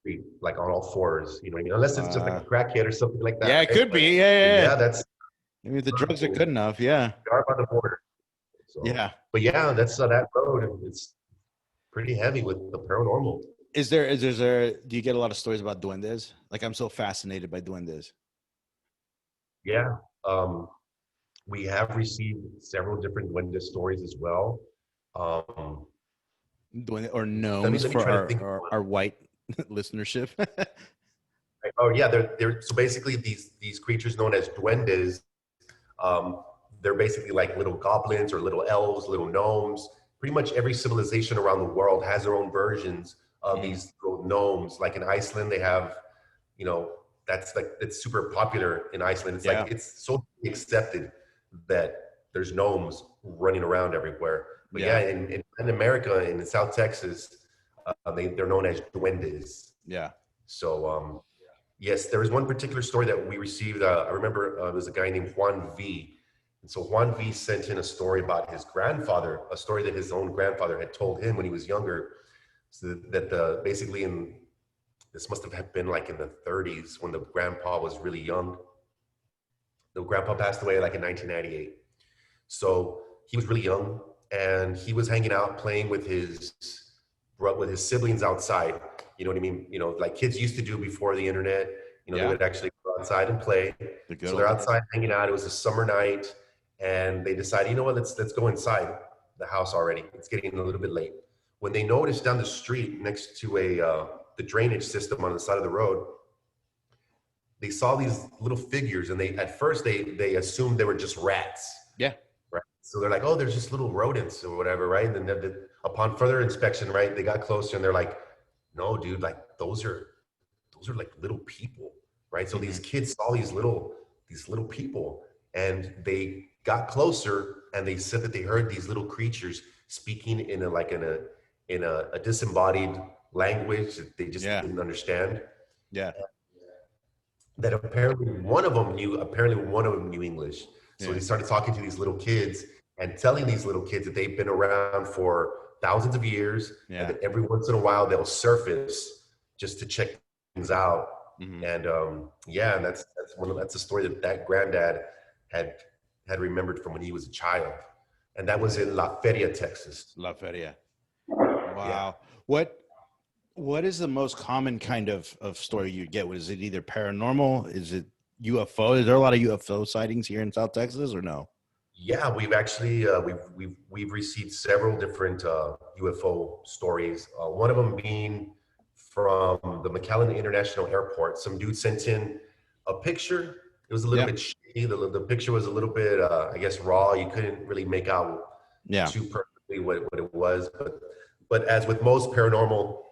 street like on all fours. You know what I mean? Unless it's just like a crackhead or something like that, Yeah, it right? could be. Yeah, But yeah, yeah. yeah, that's Maybe the drugs are we good enough. Yeah. are by the border. So, Yeah. but yeah, that's that road. It's pretty heavy with the paranormal. Is there do you get a lot of stories about duendes? Like I'm so fascinated by duendes. Yeah. Um, we have received several different Duende stories as well. Um, Duende or let me gnomes let me for try to think of our, one. our white listenership. Oh yeah, they're so basically these creatures known as duendes. Um, they're basically like little goblins or little elves, little gnomes. Pretty much every civilization around the world has their own versions of Mm, these little gnomes. Like in Iceland, they have, you know, that's like it's super popular in Iceland. It's like yeah. it's so accepted that there's gnomes running around everywhere. But yeah, Yeah. in America and in South Texas, they're known as duendes. Yeah. So yes, there was one particular story that we received. I remember there was a guy named Juan V. And so Juan V sent in a story about his grandfather, a story that his own grandfather had told him when he was younger. So that basically this must have been like in the 30s when the grandpa was really young. The grandpa passed away like in 1998. So he was really young and he was hanging out playing with his siblings outside. You know what I mean? You know, like kids used to do before the internet. You know, they Yeah. would actually go outside and play. The good So old they're days. outside hanging out. It was a summer night, and they decided, you know what? Let's go inside the house already. It's getting a little bit late. When they noticed down the street next to the drainage system on the side of the road, they saw these little figures, and they at first they assumed they were just rats, Yeah. right? So they're like, oh, there's just little rodents or whatever, right? And then upon further inspection, right, they got closer and they're like, no, dude, like those are like little people, right? So these Hmm. kids saw these little people, and they got closer, and they said that they heard these little creatures speaking in a disembodied language that they just Yeah. didn't understand. Yeah. That apparently one of them knew English. So Yeah. they started talking to these little kids and telling these little kids that they've been around for thousands of years, and Yeah. that every once in a while they'll surface just to check out. Hmm. And yeah, and that's a story that granddad had remembered from when he was a child, and that was in La Feria, Texas. La Feria. Yeah. Wow. What is the most common kind of story you get? Was it either paranormal? Is it UFO? Is there a lot of UFO sightings here in South Texas or no? Yeah, we've actually we've received several different UFO stories. One of them being from the McAllen International Airport. Some dude sent in a picture. It was a little Yeah. bit shaky. The picture was a little bit, I guess, raw. You couldn't really make out Yeah. too perfectly what it was. But as with most paranormal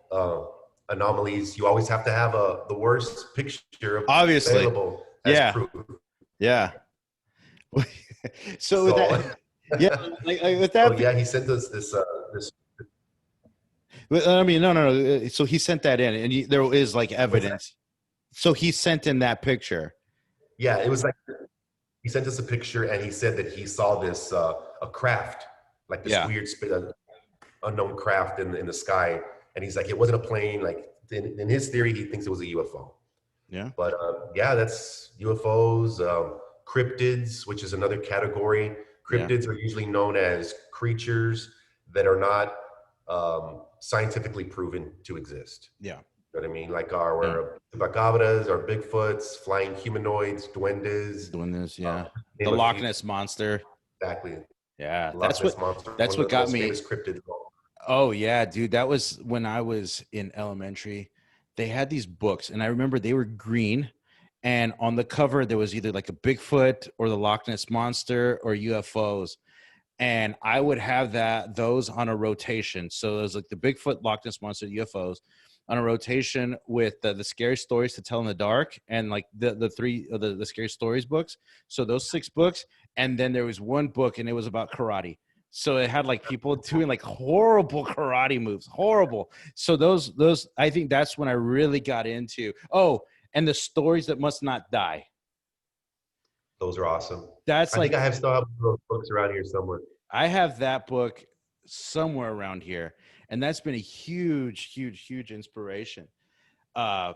anomalies, you always have to have the worst picture Obviously. available as Yeah. proof. Yeah. So with So, that, yeah, with so that, yeah, he sent us this. I mean, no. So he sent that in, and there is like What's that? evidence. So he sent in that picture. Yeah, it was like he sent us a picture and he said that he saw this a craft, like this Yeah. weird unknown craft in the sky, and he's like, it wasn't a plane. Like in his theory, he thinks it was a UFO. Yeah. But yeah, that's UFOs, cryptids, which is another category. Yeah. Cryptids are usually known as creatures that are not scientifically proven to exist. Yeah. You know what I mean? Like Yeah. our chupacabras, our Bigfoots, flying humanoids, duendes, Doing this. uh, Yeah. The name a Loch few. Ness monster. Yeah. Yeah. The Loch Ness Monster, That's one of what the got most me. famous cryptids. Oh yeah, dude. That was when I was in elementary. They had these books, and I remember they were green. And on the cover, there was either like a Bigfoot or the Loch Ness monster or UFOs. And I would have those on a rotation. So it was like the Bigfoot, Loch Ness monster, UFOs on a rotation with the scary stories to tell in the dark, and like the three of the scary stories books. So those 6 books, and then there was one book, and it was about karate. So it had like people doing like horrible karate moves, horrible. So those I think that's when I really got into. Oh, and the stories that must not die. Those are awesome. That's I think like I have still have those books around here somewhere. I have that book somewhere around here, and that's been a huge inspiration. Uh,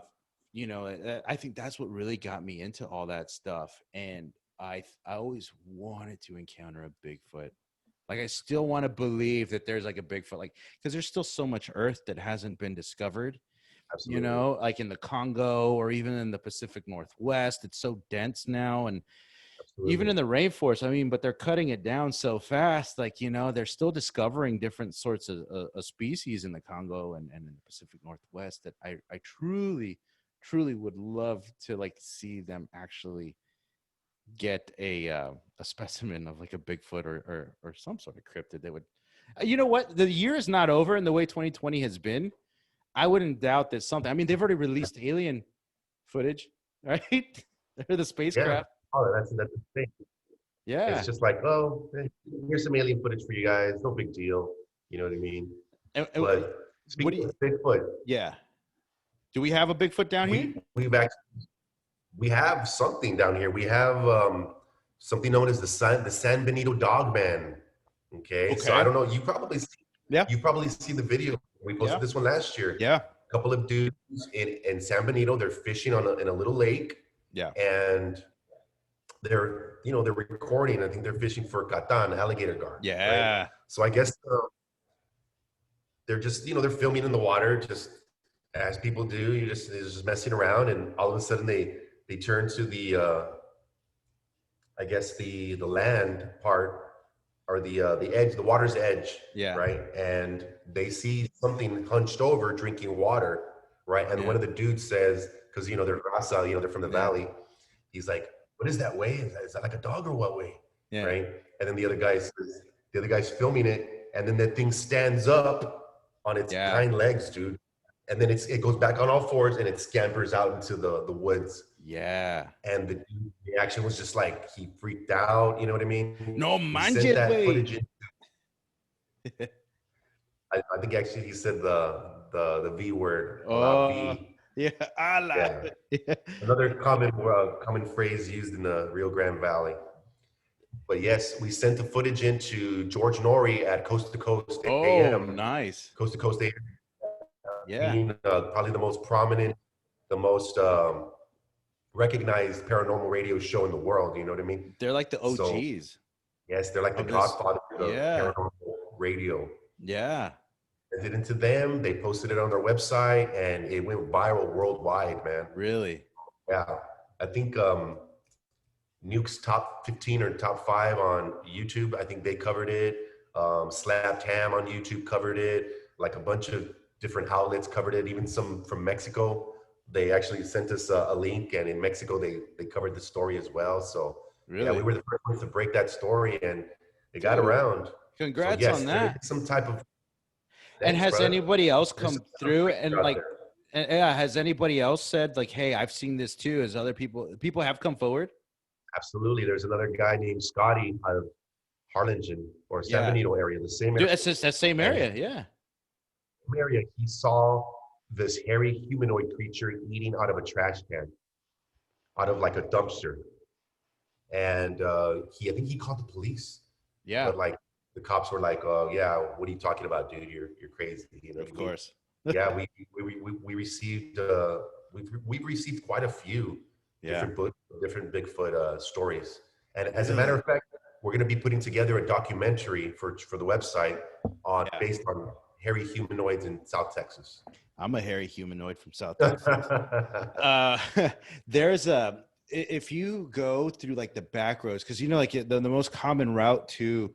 I think that's what really got me into all that stuff, and I always wanted to encounter a Bigfoot. Like I still want to believe that there's like a Bigfoot, like because there's still so much Earth that hasn't been discovered. Absolutely. Like in the Congo or even in the Pacific Northwest, it's so dense now, and even Absolutely. in the rainforest, I mean, but they're cutting it down so fast. Like, they're still discovering different sorts of species in the Congo and in the Pacific Northwest that I truly would love to like see them actually get a specimen of like a Bigfoot or some sort of cryptid that would, you know what? The year is not over, and the way 2020 has been, I wouldn't doubt that something. I mean, they've already released alien footage, right? They're the Yeah. spacecraft. Oh, that's the thing. It's Yeah. just like, oh, here's some alien footage for you guys. No big deal. You know what I mean? And But what speaking do you? of Bigfoot, Yeah. Do we have a Bigfoot down here? we've actually we have something down here. We have something known as the San Benito Dog Man. Okay, so I Okay. don't know. Yeah. You probably see the video. We posted Yeah. this one last year. Yeah. A couple of dudes in San Benito. They're fishing in a little lake, Yeah. and they're recording. I think they're fishing for catan, alligator gar, right? Yeah. So I guess they're just they're filming in the water, just as people do. They're just messing around, and all of a sudden they turn to the I guess the land part, or the edge, the water's edge, Yeah. right? And they see something hunched over drinking water, right? And one Yeah. of the dudes says, because they're Rasa, they're from the Yeah. valley. He's like, "What is that way? Is that like a dog or what way?" Yeah. Right? And then the other guy's filming it, and then that thing stands up on its Yeah. hind legs, dude. And then it goes back on all fours and it scampers out into the woods. Yeah. And the reaction was just like he freaked out. You know what I mean? No He sent manches, that way. footage in. I think actually he said the V word, la Oh, V. yeah. Allah. Yeah, Yeah. another common phrase used in the Rio Grande Valley. But yes, we sent the footage into George Norrie at Coast to Coast Oh, AM. nice. Coast to Coast AM Yeah. being probably the most prominent the most recognized paranormal radio show in the world. You know what I mean? They're like the So OGs yes, they're like the of this. godfather of Yeah. paranormal radio. Yeah. Sent it into them. They posted it on their website, and it went viral worldwide, man. Really. Yeah, I think Nuke's top 15 or top five on YouTube. I think they covered it. Slapped Ham on YouTube covered it. Like a bunch of different outlets covered it. Even some from Mexico. They actually sent us a link, and in Mexico they covered the story as well. So yeah, we Really. were the first ones to break that story, and it got Dude, around. So congrats on yes, there that. is some type of And thanks, has brother. anybody else There's come some type of through creature and out like, there. yeah, has anybody else said like, hey, I've seen this too? As other people have come forward? Absolutely. There's another guy named Scotty out of Harlingen or San Yeah. Benito area, the same Dude, area. it's just that same And area. Yeah. he saw this hairy humanoid creature eating out of a trash can, out of like a dumpster. And I think he called the police, Yeah. but like the cops were like, "Oh yeah, what are you talking about, dude? You're crazy." You know what Of I mean? course. Yeah, we received we've received quite a few Yeah. different Bigfoot stories, and as a matter Really? of fact, we're going to be putting together a documentary for the website on Yeah. based on hairy humanoids in South Texas. I'm a hairy humanoid from South Texas. Uh, there's a if you go through like the back roads, because you know, like the most common route to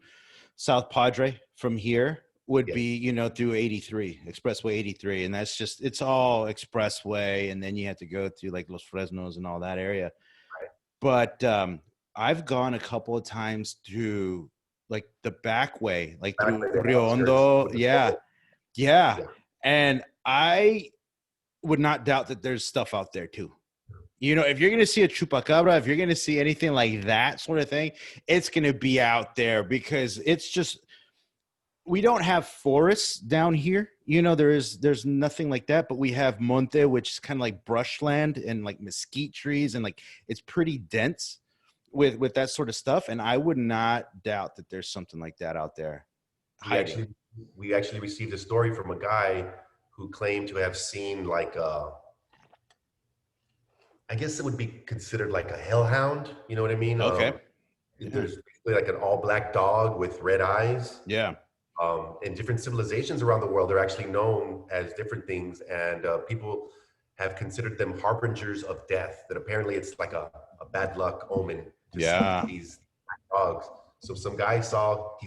South Padre from here would Yes. be, you know, through 83, Expressway 83. And that's just, it's all expressway. And then you have to go through like Los Fresnos and all that area. But I've gone a couple of times through like the back way, like Back through by the Rio outskirts Hondo. with the Yeah. pole. Yeah. Yeah. And I would not doubt that there's stuff out there too. You know, if you're going to see a chupacabra, if you're going to see anything like that sort of thing, it's going to be out there because it's just, we don't have forests down here. You know, there's nothing like that, but we have monte, which is kind of like brushland and like mesquite trees, and like it's pretty dense with that sort of stuff. And I would not doubt that there's something like that out there We hiding. actually we actually received a story from a guy who claimed to have seen like I guess it would be considered like a hellhound. You know what I mean? Okay. Yeah. There's basically like an all black dog with red eyes. Yeah. In different civilizations around the world, they're actually known as different things, and people have considered them harbingers of death. That apparently it's like a bad luck omen to see Yeah. these dogs. So some guy he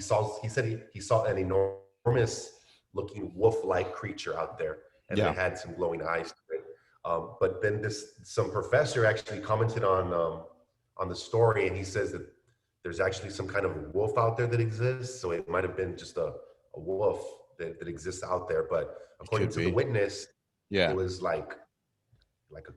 said he saw an enormous looking wolf-like creature out there, and Yeah. it had some glowing eyes to it. But then some professor actually commented on the story, and he says that there's actually some kind of wolf out there that exists. So it might have been just a wolf that exists out there. But It according could to the be. witness, it Yeah. was like a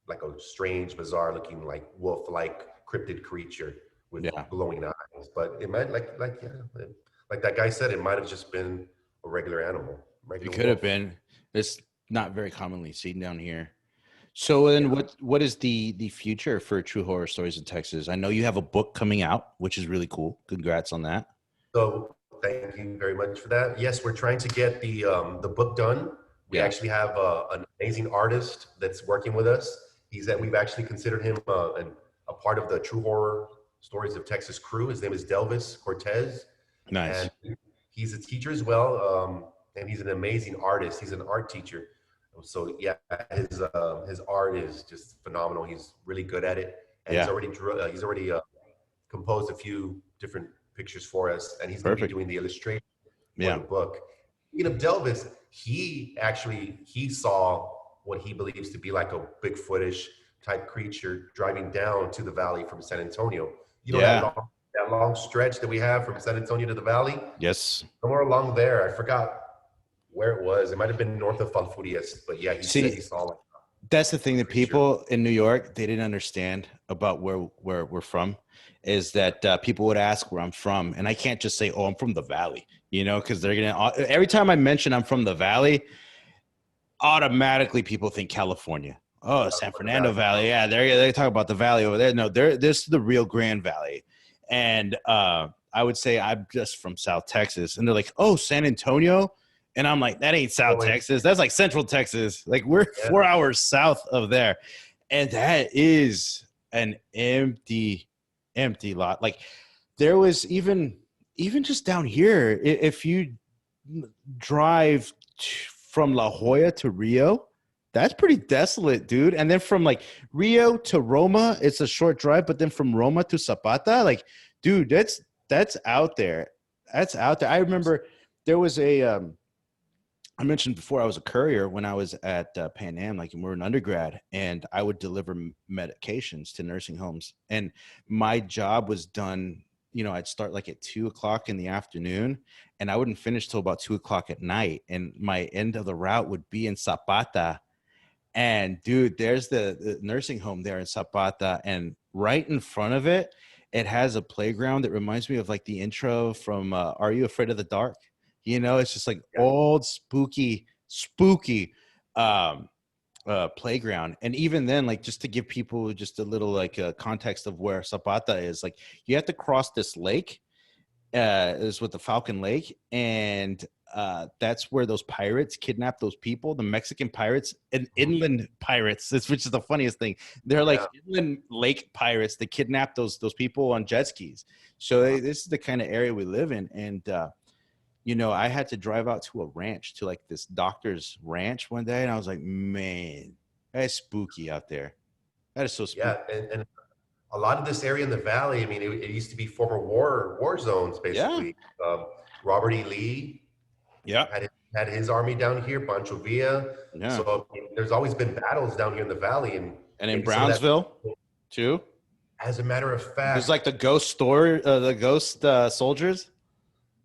like a strange, bizarre looking like wolf-like cryptid creature with Yeah. glowing eyes. But it might like that guy said, it might have just been a regular animal, It regular could have wolf. been. It's not very commonly seen down here. So then Yeah. what is the future for True Horror Stories in Texas? I know you have a book coming out, which is really cool. Congrats on that. So thank you very much for that. Yes, we're trying to get the book done. We Yeah. actually have an amazing artist that's working with us. We've actually considered him a part of the True Horror Stories of Texas crew. His name is Delvis Cortez, Nice. and he's a teacher as well, and he's an amazing artist. He's an art teacher. So yeah, his art is just phenomenal. He's really good at it, and Yeah. he's already composed a few different pictures for us, and he's going to be Perfect. doing the illustration for Yeah. the book. Speaking of Delvis, he saw what he believes to be like a Bigfootish type creature driving down to the valley from San Antonio. You know Yeah. that long stretch that we have from San Antonio to the valley? Yes. Somewhere along there, I forgot where it was. It might have been north of Falfurrias, but yeah, he said he See, saw like that's the thing that creature. people in New York, they didn't understand about where we're from, is that people would ask where I'm from, and I can't just say, "Oh, I'm from the Valley," you know, because they're gonna every time I mention I'm from the Valley, automatically people think California. Oh, San Fernando Valley. Yeah, they talk about the valley over there. No, this is the real Grand Valley. And I would say I'm just from South Texas. And they're like, oh, San Antonio. And I'm like, that ain't South Going, Texas. That's like Central Texas. Like we're yeah, 4 hours south of there. And that is an empty, empty lot. Like there was even just down here, if you drive from La Jolla to Rio, that's pretty desolate, dude. And then from like Rio to Roma, it's a short drive, but then from Roma to Zapata, like, dude, that's out there. That's out there. I remember there was a I mentioned before I was a courier when I was at Pan Am, like we were an undergrad, and I would deliver medications to nursing homes. And my job was done. I'd start like at 2 o'clock in the afternoon, and I wouldn't finish till about 2 o'clock at night. And my end of the route would be in Zapata. And dude, there's the nursing home there in Zapata, and right in front of it, it has a playground that reminds me of like the intro from Are You Afraid of the Dark? It's just like yeah, old spooky um playground. And even then, like just to give people just a little like context of where Zapata is, like you have to cross this lake is with the Falcon Lake, and that's where those pirates kidnapped those people, the Mexican pirates and inland pirates, which is the funniest thing. They're yeah. like inland lake pirates that kidnap those people on jet skis. So this is the kind of area we live in. And I had to drive out to a ranch, to like this doctor's ranch one day, and I was like, man, that's spooky out there. That is so spooky. Yeah, and a lot of this area in the valley, I mean, it used to be former war zones, Yeah. basically. Robert E. Lee Yeah. had his army down here, Pancho Villa. Yeah. So I mean, there's always been battles down here in the valley, and And in maybe some of that. Brownsville too. As a matter of There's fact, like the ghost store, the ghost soldiers.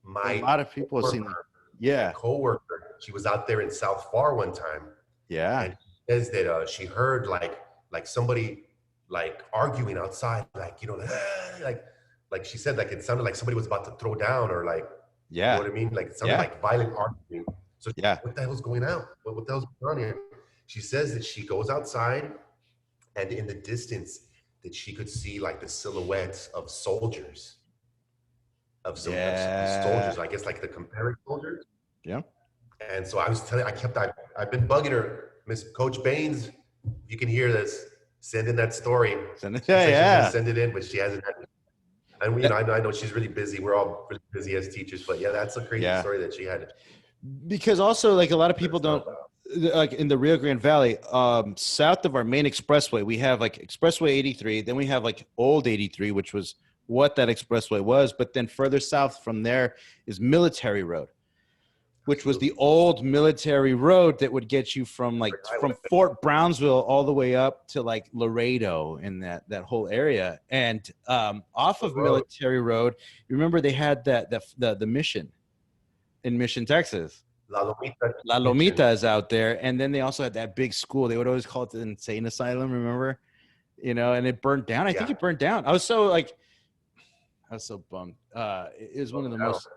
A my lot of people have seen them. coworker, my Yeah, coworker, she was out there in South Far one time, yeah, and she says that she heard like somebody like arguing outside, like like she said, like it sounded like somebody was about to throw down, or like, you know yeah, what I mean, like it sounded yeah, like violent arguing. So yeah. what the hell's going on? What the hell's going on here? She says that she goes outside, and in the distance, that she could see like the silhouettes of soldiers, of some Yeah, soldiers, I guess like the Confederate soldiers. yeah. And so I was telling, I've been bugging her, Miss Coach Baines, if you can hear this, send in that story. She Yeah, said she's going to yeah. send it in, but she hasn't had it. And That- I know she's really busy. We're all really busy as teachers, but yeah, that's a crazy yeah. story that she had. Because also, like a lot of people So, don't like in the Rio Grande Valley, south of our main expressway, we have like Expressway 83. Then we have like Old 83, which was what that expressway was. But then further south from there is Military Road, which was the old military road that would get you from Fort Brownsville all the way up to like Laredo and that whole area. And off of road, Military Road, you remember they had the mission in Mission, Texas. La Lomita La Mission. Lomita is out there, and then they also had that big school. They would always call it the insane asylum. Remember, and it burned down. I think Yeah, it burned down. I was so bummed. It was one of the most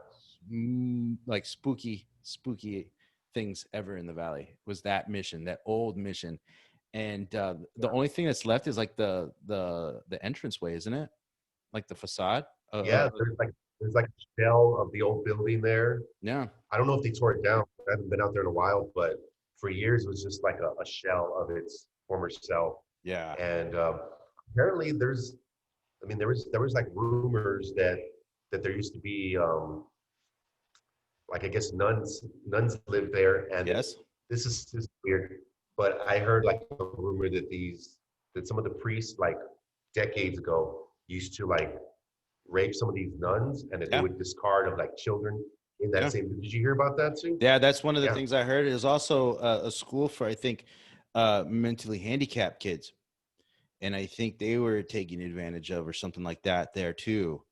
like spooky things ever in the valley. Was that mission, that old mission, and the only thing that's left is like the entranceway, isn't it? Like the facade. yeah. There's like a shell of the old building there. Yeah, I don't know if they tore it down. I haven't been out there in a while, but for years it was just like a shell of its former self. yeah, And apparently, there was like rumors that there used to be like, I guess, nuns lived there, and yes, this is weird, but I heard like a rumor that some of the priests, like decades ago, used to like rape some of these nuns, and that they yeah, would discard of like children in that yeah. same. Did you hear about that too? Yeah, that's one of the Yeah. things I heard. It is also a school for, I think, mentally handicapped kids, and I think they were taken advantage of or something like that there too.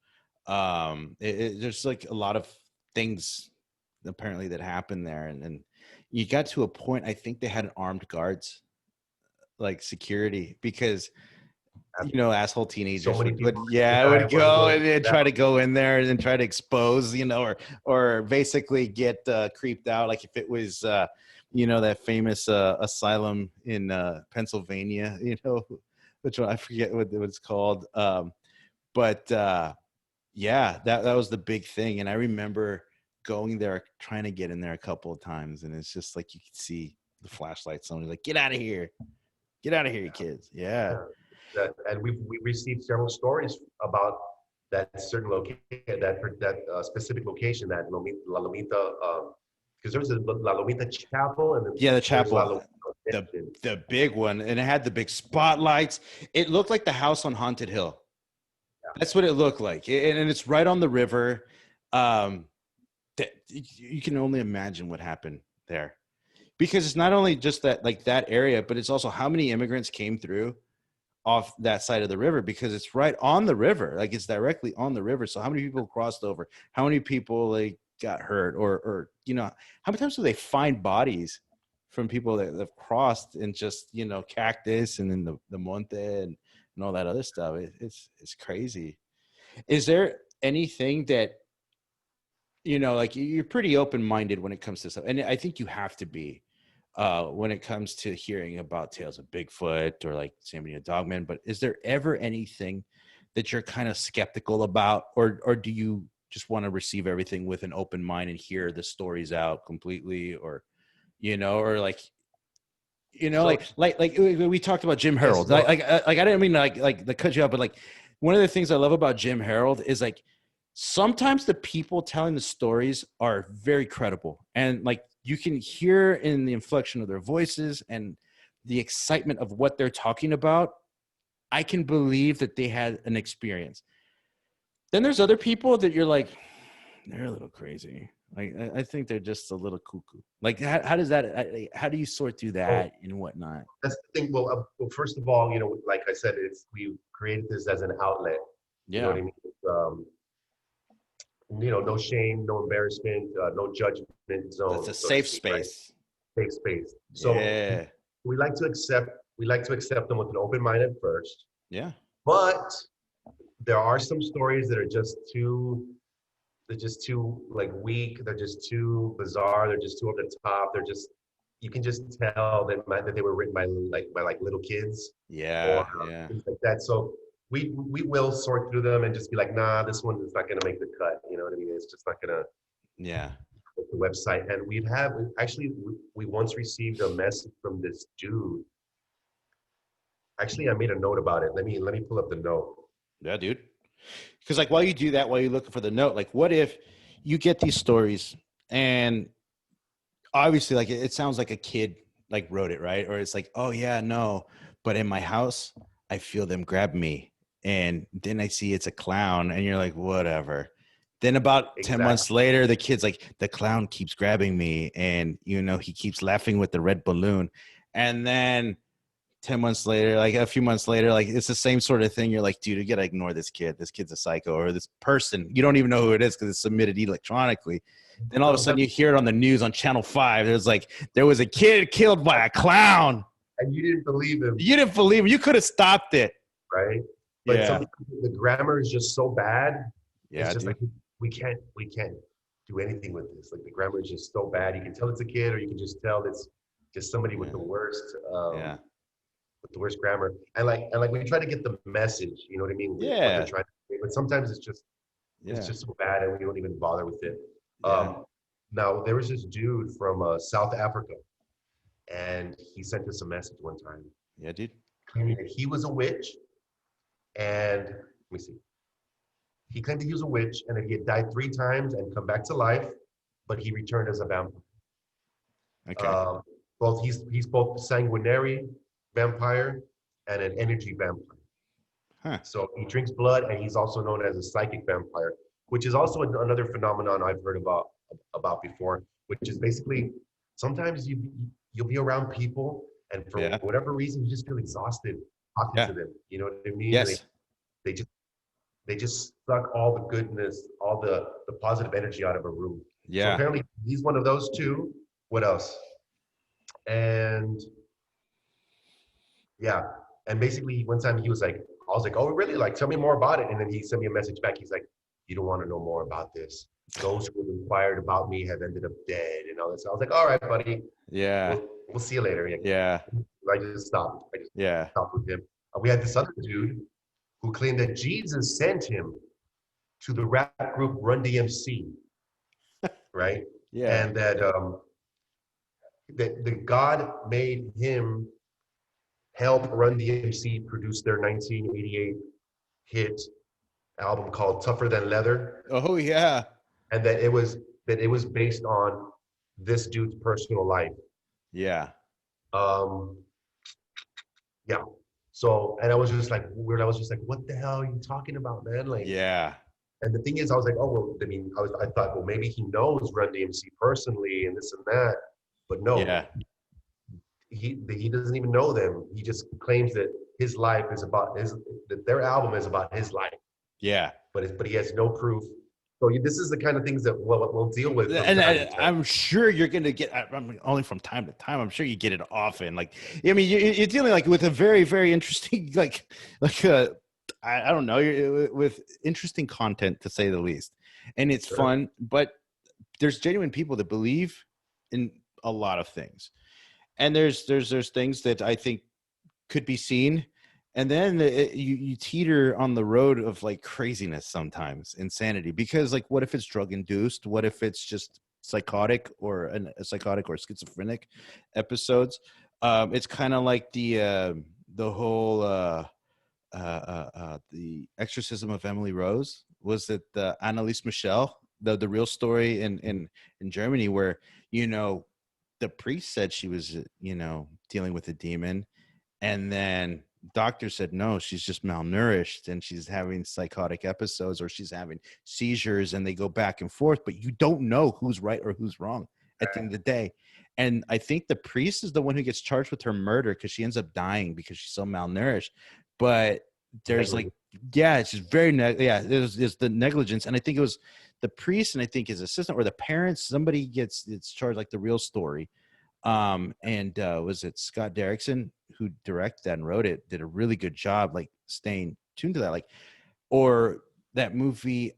There's like a lot of things apparently that happened there, and you got to a point. I think they had armed guards, like security, because asshole So teenagers many would people yeah die would want to go go and then that. try to go in there and try to expose, or basically get creeped out, like if it was that famous asylum in Pennsylvania, which one I forget what it's called, but yeah, that was the big thing. And I remember going there, trying to get in there a couple of times, and it's just like you can see the flashlight. Somebody's like, "Get out of here! Get out of here, you kids!" Yeah, Yeah. And we received several stories about that certain location, that specific location, that La Lomita, because there's a La Lomita Chapel, and then yeah, the there's La chapel, Lomita the Mansion. the big one, and it had the big spotlights. It looked like the house on Haunted Hill. That's what it looked like, and it's right on the river. Um, you can only imagine what happened there, because it's not only just that, like, that area, but it's also how many immigrants came through off that side of the river, because it's right on the river, like it's directly on the river. So how many people crossed over? How many people like got hurt, or how many times do they find bodies from people that have crossed, and just cactus, and then the monte, and all that other stuff? It's crazy. Is there anything that like, you're pretty open-minded when it comes to stuff, and I think you have to be, when it comes to hearing about tales of Bigfoot or like San Benito Dogman, but is there ever anything that you're kind of skeptical about, or do you just want to receive everything with an open mind and hear the stories out completely, or or like, So like we talked about Jim yes, Harold. no, Like I didn't mean to like cut you up, but like, one of the things I love about Jim Harold is, like, sometimes the people telling the stories are very credible, and like you can hear in the inflection of their voices and the excitement of what they're talking about. I can believe that they had an experience. Then there's other people that you're like, they're a little crazy. Like, I think they're just a little cuckoo. Like, how does that? How do you sort through well, that and whatnot? that's the thing. Well, first of all, like I said, we created this as an outlet. You know what Yeah, I mean? No shame, no embarrassment, no judgment that's a zone, so to safe speak, right? space. Safe space. So Yeah, we like to accept them with an open mind at first, yeah, but there are some stories that are they're just too like weak, they're just too bizarre, they're just too over the top, they're just you can just tell that they were written by little kids, or yeah, yeah, things like that. So we will sort through them and just be like, nah, this one is not going to make the cut. You know what I mean? It's just not going to yeah. hit the website. And we once received a message from this dude. Actually, I made a note about it. Let me pull up the note. Yeah, dude. Because, like, while you do that, while you're looking for the note, like, what if you get these stories, and obviously, like, it sounds like a kid like wrote it, right? Or it's like, oh yeah, no, but in my house, I feel them grab me, and then I see it's a clown, and you're like, whatever. Then about 10 Exactly. months later, the kid's like, the clown keeps grabbing me, and he keeps laughing with the red balloon. And then 10 months later, like a few months later, like, it's the same sort of thing. You're like, dude, you gotta ignore this kid. This kid's a psycho, or this person. You don't even know who it is because it's submitted electronically. Then all of a sudden Sometimes, you hear it on the news on Channel 5. There's like, there was a kid killed by a clown. and you didn't believe him, You didn't believe him. You could have stopped it. right? But Yeah. sometimes the grammar is just so bad. It's Yeah, just like dude. we can't do anything with this. Like the grammar is just so bad. You can tell it's a kid, or you can just tell it's just somebody Yeah. Yeah. with the worst grammar. And like we try to get the message. You know what I mean? With what they're Yeah. trying to say. But sometimes it's Yeah. just so bad, and we don't even bother with it. Yeah. Now there was this dude from South Africa, and he sent us a message one time Yeah, dude. claiming that he was a witch. And let me see. He claimed that he was a witch and that he had died 3 times and come back to life, but he returned as a vampire. Okay. Um, he's both a sanguinary vampire and an energy vampire. Huh. So he drinks blood, and he's also known as a psychic vampire, which is also another phenomenon I've heard about before, which is basically sometimes you'll be around people, and for Yeah. whatever reason you just feel exhausted talking Yeah. to them. You know what I mean? And Yes. they just they just suck all the goodness, all the positive energy out of a room. So Yeah. apparently he's one of those two. What else? And yeah, and basically one time he was like, I was like, oh really? Like tell me more about it. And then he sent me a message back. He's like, you don't want to know more about this. Those who have inquired about me have ended up dead and all this. I was like, all right, buddy, Yeah. we'll see you later. Yeah. Yeah. I just stopped. I just Yeah. stopped with him. We had this other dude who claimed that Jesus sent him to the rap group Run DMC. right? Yeah. And that the God made him help Run DMC produce their 1988 hit album called Tougher Than Leather, Oh yeah. and that it was based on this dude's personal life. Yeah. Um, yeah. So, and I was just like weird. I was just like, what the hell are you talking about, man? Like, Yeah. and the thing is, I was like, oh well. I mean, I thought, well, maybe he knows Run DMC personally and this and that, but no, Yeah. he doesn't even know them. He just claims that his life is about his that their album is about his life, Yeah. but he has no proof. So this is the kind of things that we'll deal with from And time to time. I'm sure you're gonna get. I mean, only from time to time. I'm sure you get it often. Like, I mean, you're dealing like with a very, very interesting, I don't know, you're with interesting content to say the least, and it's Sure. fun. But there's genuine people that believe in a lot of things, and there's things that I think could be seen, and then you teeter on the road of like craziness sometimes, insanity, because like what if it's drug induced, what if it's just psychotic or a psychotic or schizophrenic episodes. It's kind of like the whole the exorcism of Emily Rose. Was it the Annalise Michel, the real story in Germany, where you know the priest said she was dealing with a demon, and then doctor said no, she's just malnourished and she's having psychotic episodes or she's having seizures, and they go back and forth, but you don't know who's right or who's wrong at the end of the day. And I think the priest is the one who gets charged with her murder because she ends up dying because she's so malnourished. But there's like, yeah, it's just very there's the negligence. And I think it was the priest and I think his assistant or the parents, somebody it's charged, like the real story. And was it Scott Derrickson who directed that and wrote it, did a really good job like staying tuned to that, like, or that movie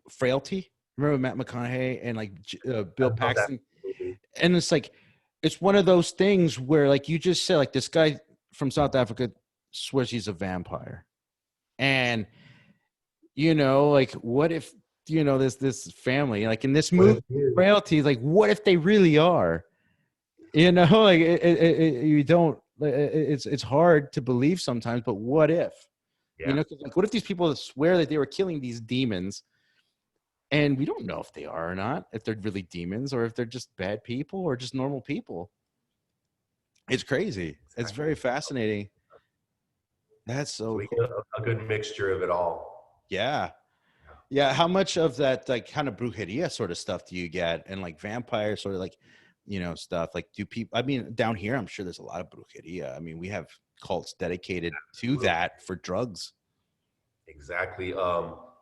Frailty, remember Matt McConaughey and like I Bill love that Paxton. movie. And it's like it's one of those things where like you just said, like this guy from South Africa swears he's a vampire, and like what if this family, like in this What if movie he is? Frailty, like what if they really are. Like you don't. It's hard to believe sometimes, but what if? Yeah, 'Cause, like, what if these people swear that they were killing these demons, and we don't know if they are or not, if they're really demons or if they're just bad people or just normal people? It's crazy. It's very exactly. fascinating. That's So so we cool. get a good mixture of it all. Yeah. Yeah. How much of that like kind of brujeria sort of stuff do you get, and like vampire sort of like stuff? Like, do people? I mean, down here, I'm sure there's a lot of brujeria. I mean, we have cults dedicated to Yeah. that for drugs. Exactly.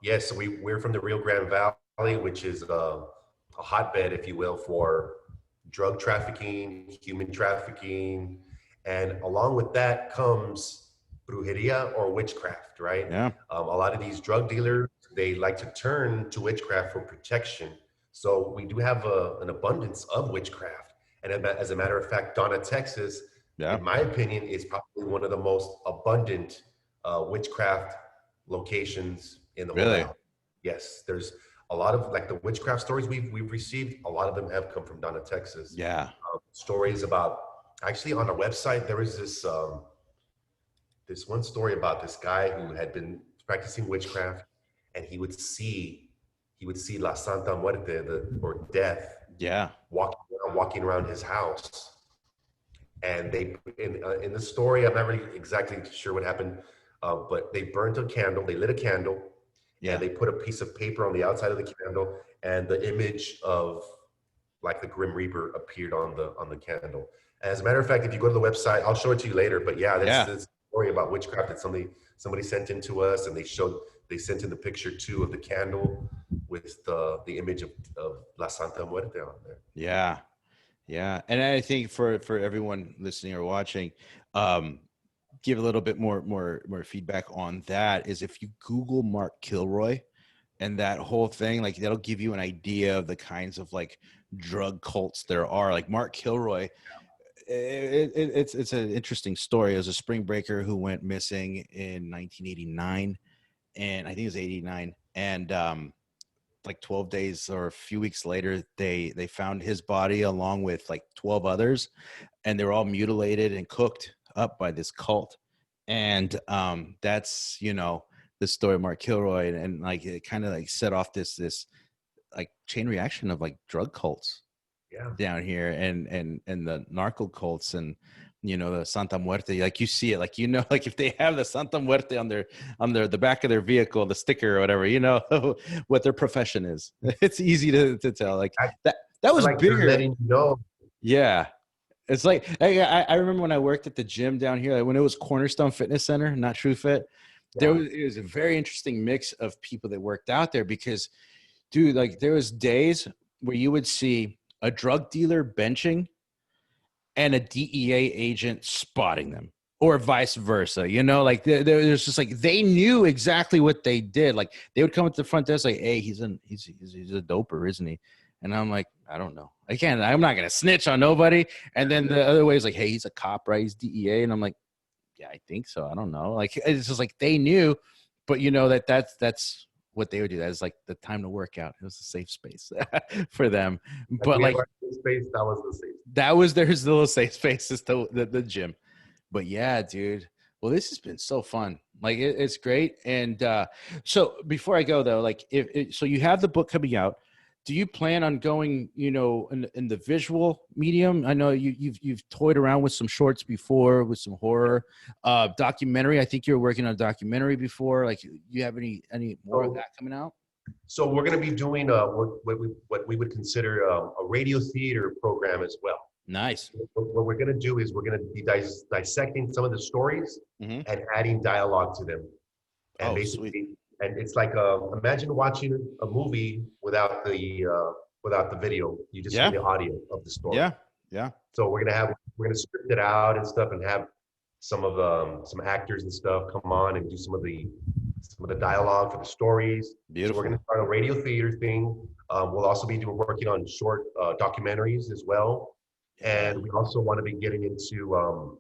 Yes, we're from the Rio Grande Valley, which is a hotbed, if you will, for drug trafficking, human trafficking, and along with that comes brujeria or witchcraft, right? Yeah. A lot of these drug dealers, they like to turn to witchcraft for protection. So we do have an abundance of witchcraft. And as a matter of fact, Donna, Texas, Yeah. in my opinion, is probably one of the most abundant witchcraft locations in the whole Really. valley. Yes, there's a lot of like the witchcraft stories we've received. A lot of them have come from Donna, Texas. Yeah. Stories about actually on our website there was this one story about this guy who had been practicing witchcraft, and he would see La Santa Muerte, or death, Yeah. walking around his house. And they in the story, I'm not really exactly sure what happened, but they burnt a candle, they lit a candle, and Yeah. they put a piece of paper on the outside of the candle, and the image of like the Grim Reaper appeared on the candle. As a matter of fact, if you go to the website, I'll show it to you later. But yeah, that's Yeah. this story about witchcraft that somebody sent in to us, and they sent in the picture too of the candle with the image of La Santa Muerte on there. Yeah. Yeah. And I think for everyone listening or watching, um, give a little bit more feedback on that is if you Google Mark Kilroy and that whole thing, like that'll give you an idea of the kinds of like drug cults there are. Like Mark Kilroy, it's an interesting story. It was a spring breaker who went missing in 1989, and I think it was 89, and like 12 days or a few weeks later, they found his body along with like 12 others, and they were all mutilated and cooked up by this cult. And that's, you know, the story of Mark Kilroy, and like it kind of like set off this like chain reaction of like drug cults Yeah. down here, and the narco cults, and you know, the Santa Muerte, like you see it, like, you know, like if they have the Santa Muerte on their the back of their vehicle, the sticker or whatever, you know, what their profession is. It's easy to tell. Like I, that I was like they're bigger. letting you know. Yeah. It's like I remember when I worked at the gym down here, like when it was Cornerstone Fitness Center, not True Fit. Yeah. It was a very interesting mix of people that worked out there, because, dude, like there was days where you would see a drug dealer benching and a DEA agent spotting them, or vice versa. You know, like there's just like they knew exactly what they did. Like they would come at the front desk like, "Hey, he's a doper, isn't he?" And I'm like, I don't know. I'm not gonna snitch on nobody. And then the other way is like, "Hey, he's a cop, right? He's DEA." And I'm like, yeah, I think so. I don't know. Like it's just like they knew, but you know that's what they would do. That is like the time to work out. It was a safe space for them. Like But we have like our safe space, that was the safe. that was their little safe space, is the gym. But yeah, dude. Well, this has been so fun. Like it's great. And so before I go though, like so you have the book coming out. Do you plan on going, you know, in the visual medium? I know you've toyed around with some shorts before, with some horror, documentary. I think you were working on a documentary before. Like, do you have any more of that coming out? So we're going to be doing what we would consider a radio theater program as well. Nice. What we're going to do is we're going to be dissecting some of the stories Mm-hmm. and adding dialogue to them. And basically, Sweet. and it's like imagine watching a movie without the video. You just hear the audio of the story. Yeah. Yeah. So we're gonna script it out and stuff, and have some actors and stuff come on and do some of the dialogue for the stories. Beautiful. So we're gonna start a radio theater thing. We'll also be working on short documentaries as well, and we also want to be getting into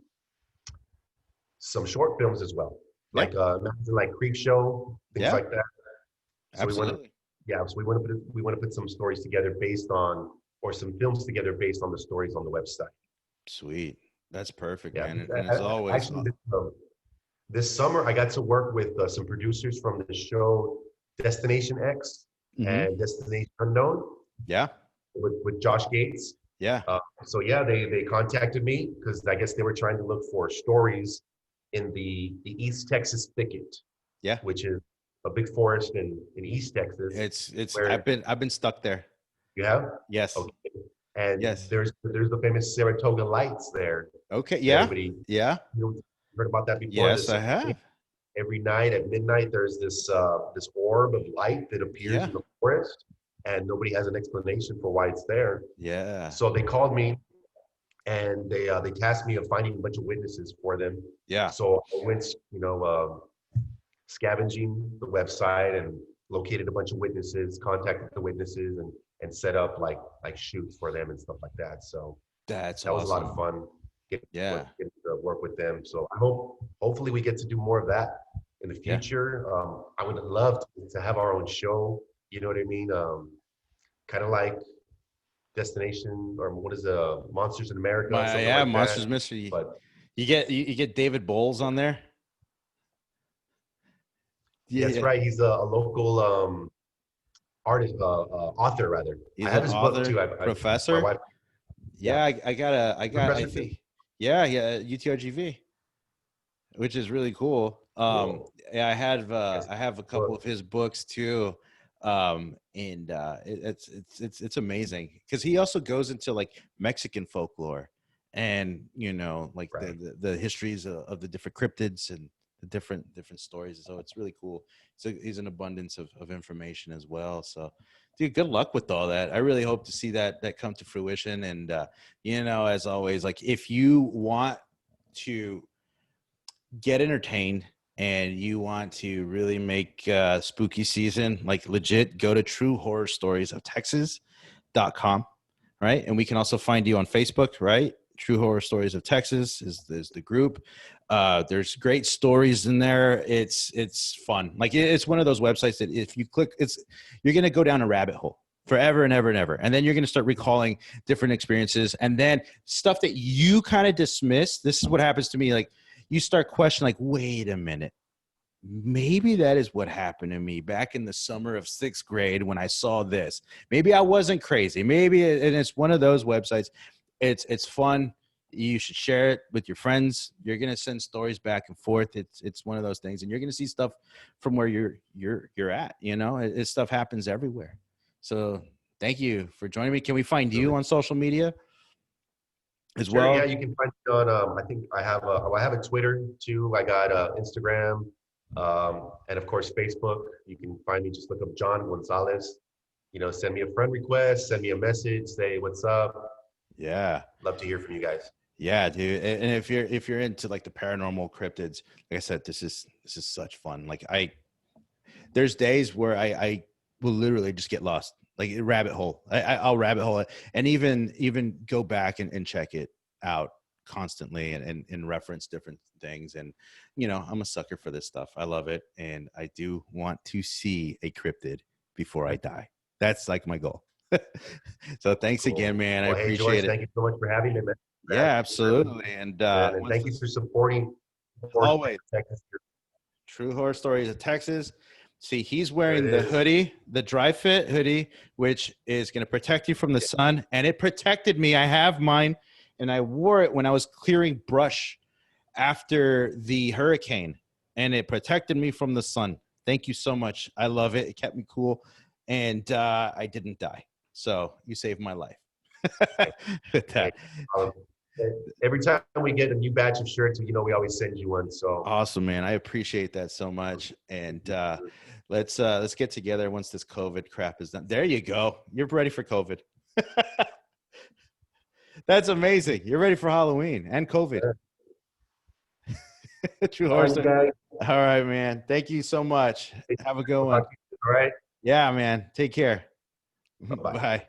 some short films as well, like like Creep Show, things like that. So Absolutely. so we want to put some stories together based on, or some films together based on the stories on the website. Sweet. That's perfect, Yeah. man. And as always, Actually, this summer I got to work with some producers from the show Destination X and Destination Unknown. Yeah. With Josh Gates. Yeah. So yeah, they contacted me because I guess they were trying to look for stories in the East Texas thicket. Yeah. Which is a big forest in East Texas. It's I've been stuck there. You have? Yes. Okay. And yes. There's the famous Saratoga Lights there. Okay. Yeah. Yeah. You heard about that before? Yes, I have. Every night at midnight, there's this orb of light that appears in the forest, and nobody has an explanation for why it's there. Yeah. So they called me, and they tasked me of finding a bunch of witnesses for them. Yeah. So I went, scavenging the website and located a bunch of witnesses, contacted the witnesses, and set up like shoots for them and stuff like that. So that was a lot of fun. Getting to work with them. So hopefully we get to do more of that in the future. I would love to have our own show. You know what I mean? Kind of like Destination, or what is Monsters in America? Like Monsters Mystery. But you get David Bowles on there. Yeah, that's right. He's a local artist, author rather. He's I have his author, book too. professor. My wife, I think. Yeah, UTRGV, which is really cool. Cool. Yeah, I have a couple of his books too. And it's amazing because he also goes into like Mexican folklore, and like the histories of the different cryptids and the different stories. So it's really cool. So he's an abundance of information as well. So dude, good luck with all that. I really hope to see that come to fruition. And as always, like if you want to get entertained and you want to really make spooky season like legit, go to truehorrorstoriesoftexas.com, right? And we can also find you on Facebook, right? True Horror Stories of Texas is the group. There's great stories in there. It's fun. Like it's one of those websites that if you click, you're gonna go down a rabbit hole forever and ever and ever, and then you're gonna start recalling different experiences, and then stuff that you kind of dismiss. This is what happens to me. Like you start questioning, like, wait a minute, maybe that is what happened to me back in the summer of 6th grade when I saw this. Maybe I wasn't crazy. Maybe, and it's one of those websites. It's fun. You should share it with your friends. You're gonna send stories back and forth. It's one of those things, and you're gonna see stuff from where you're at. You know, stuff happens everywhere. So thank you for joining me. Can we find you on social media as Sure. well? Yeah, you can find me on. I think I have a Twitter too. I got Instagram, and of course Facebook. You can find me. Just look up John Gonzalez. You know, send me a friend request. Send me a message. Say what's up. Yeah. Love to hear from you guys. Yeah, dude. And if you're into like the paranormal cryptids, like I said, this is such fun. Like there's days where I will literally just get lost, like a rabbit hole. I'll rabbit hole it, and even go back and check it out constantly and reference different things. And you know, I'm a sucker for this stuff. I love it, and I do want to see a cryptid before I die. That's like my goal. So thanks Cool. again, man. I Well, hey George, appreciate it. thank you so much for having me, man. Yeah, absolutely. And And once thank you this, for supporting always Texas. True Horror Stories of Texas. See, he's There it wearing the is. hoodie, the dry fit hoodie, which is going to protect you from the sun. And it protected me. I have mine, and I wore it when I was clearing brush after the hurricane, and it protected me from the sun. Thank you so much. I love it. It kept me cool, and I didn't die. So you saved my life with Hey, that. um, every time we get a new batch of shirts, you know, we always send you one. So Awesome, man. I appreciate that so much. And let's get together once this COVID crap is done. There you go. You're ready for COVID. That's amazing. You're ready for Halloween and COVID. True all horror right, story. guys. All right, man. Thank you so much. Have a good We'll one. talk to you soon, all right. Yeah, man. Take care. Bye bye. Bye.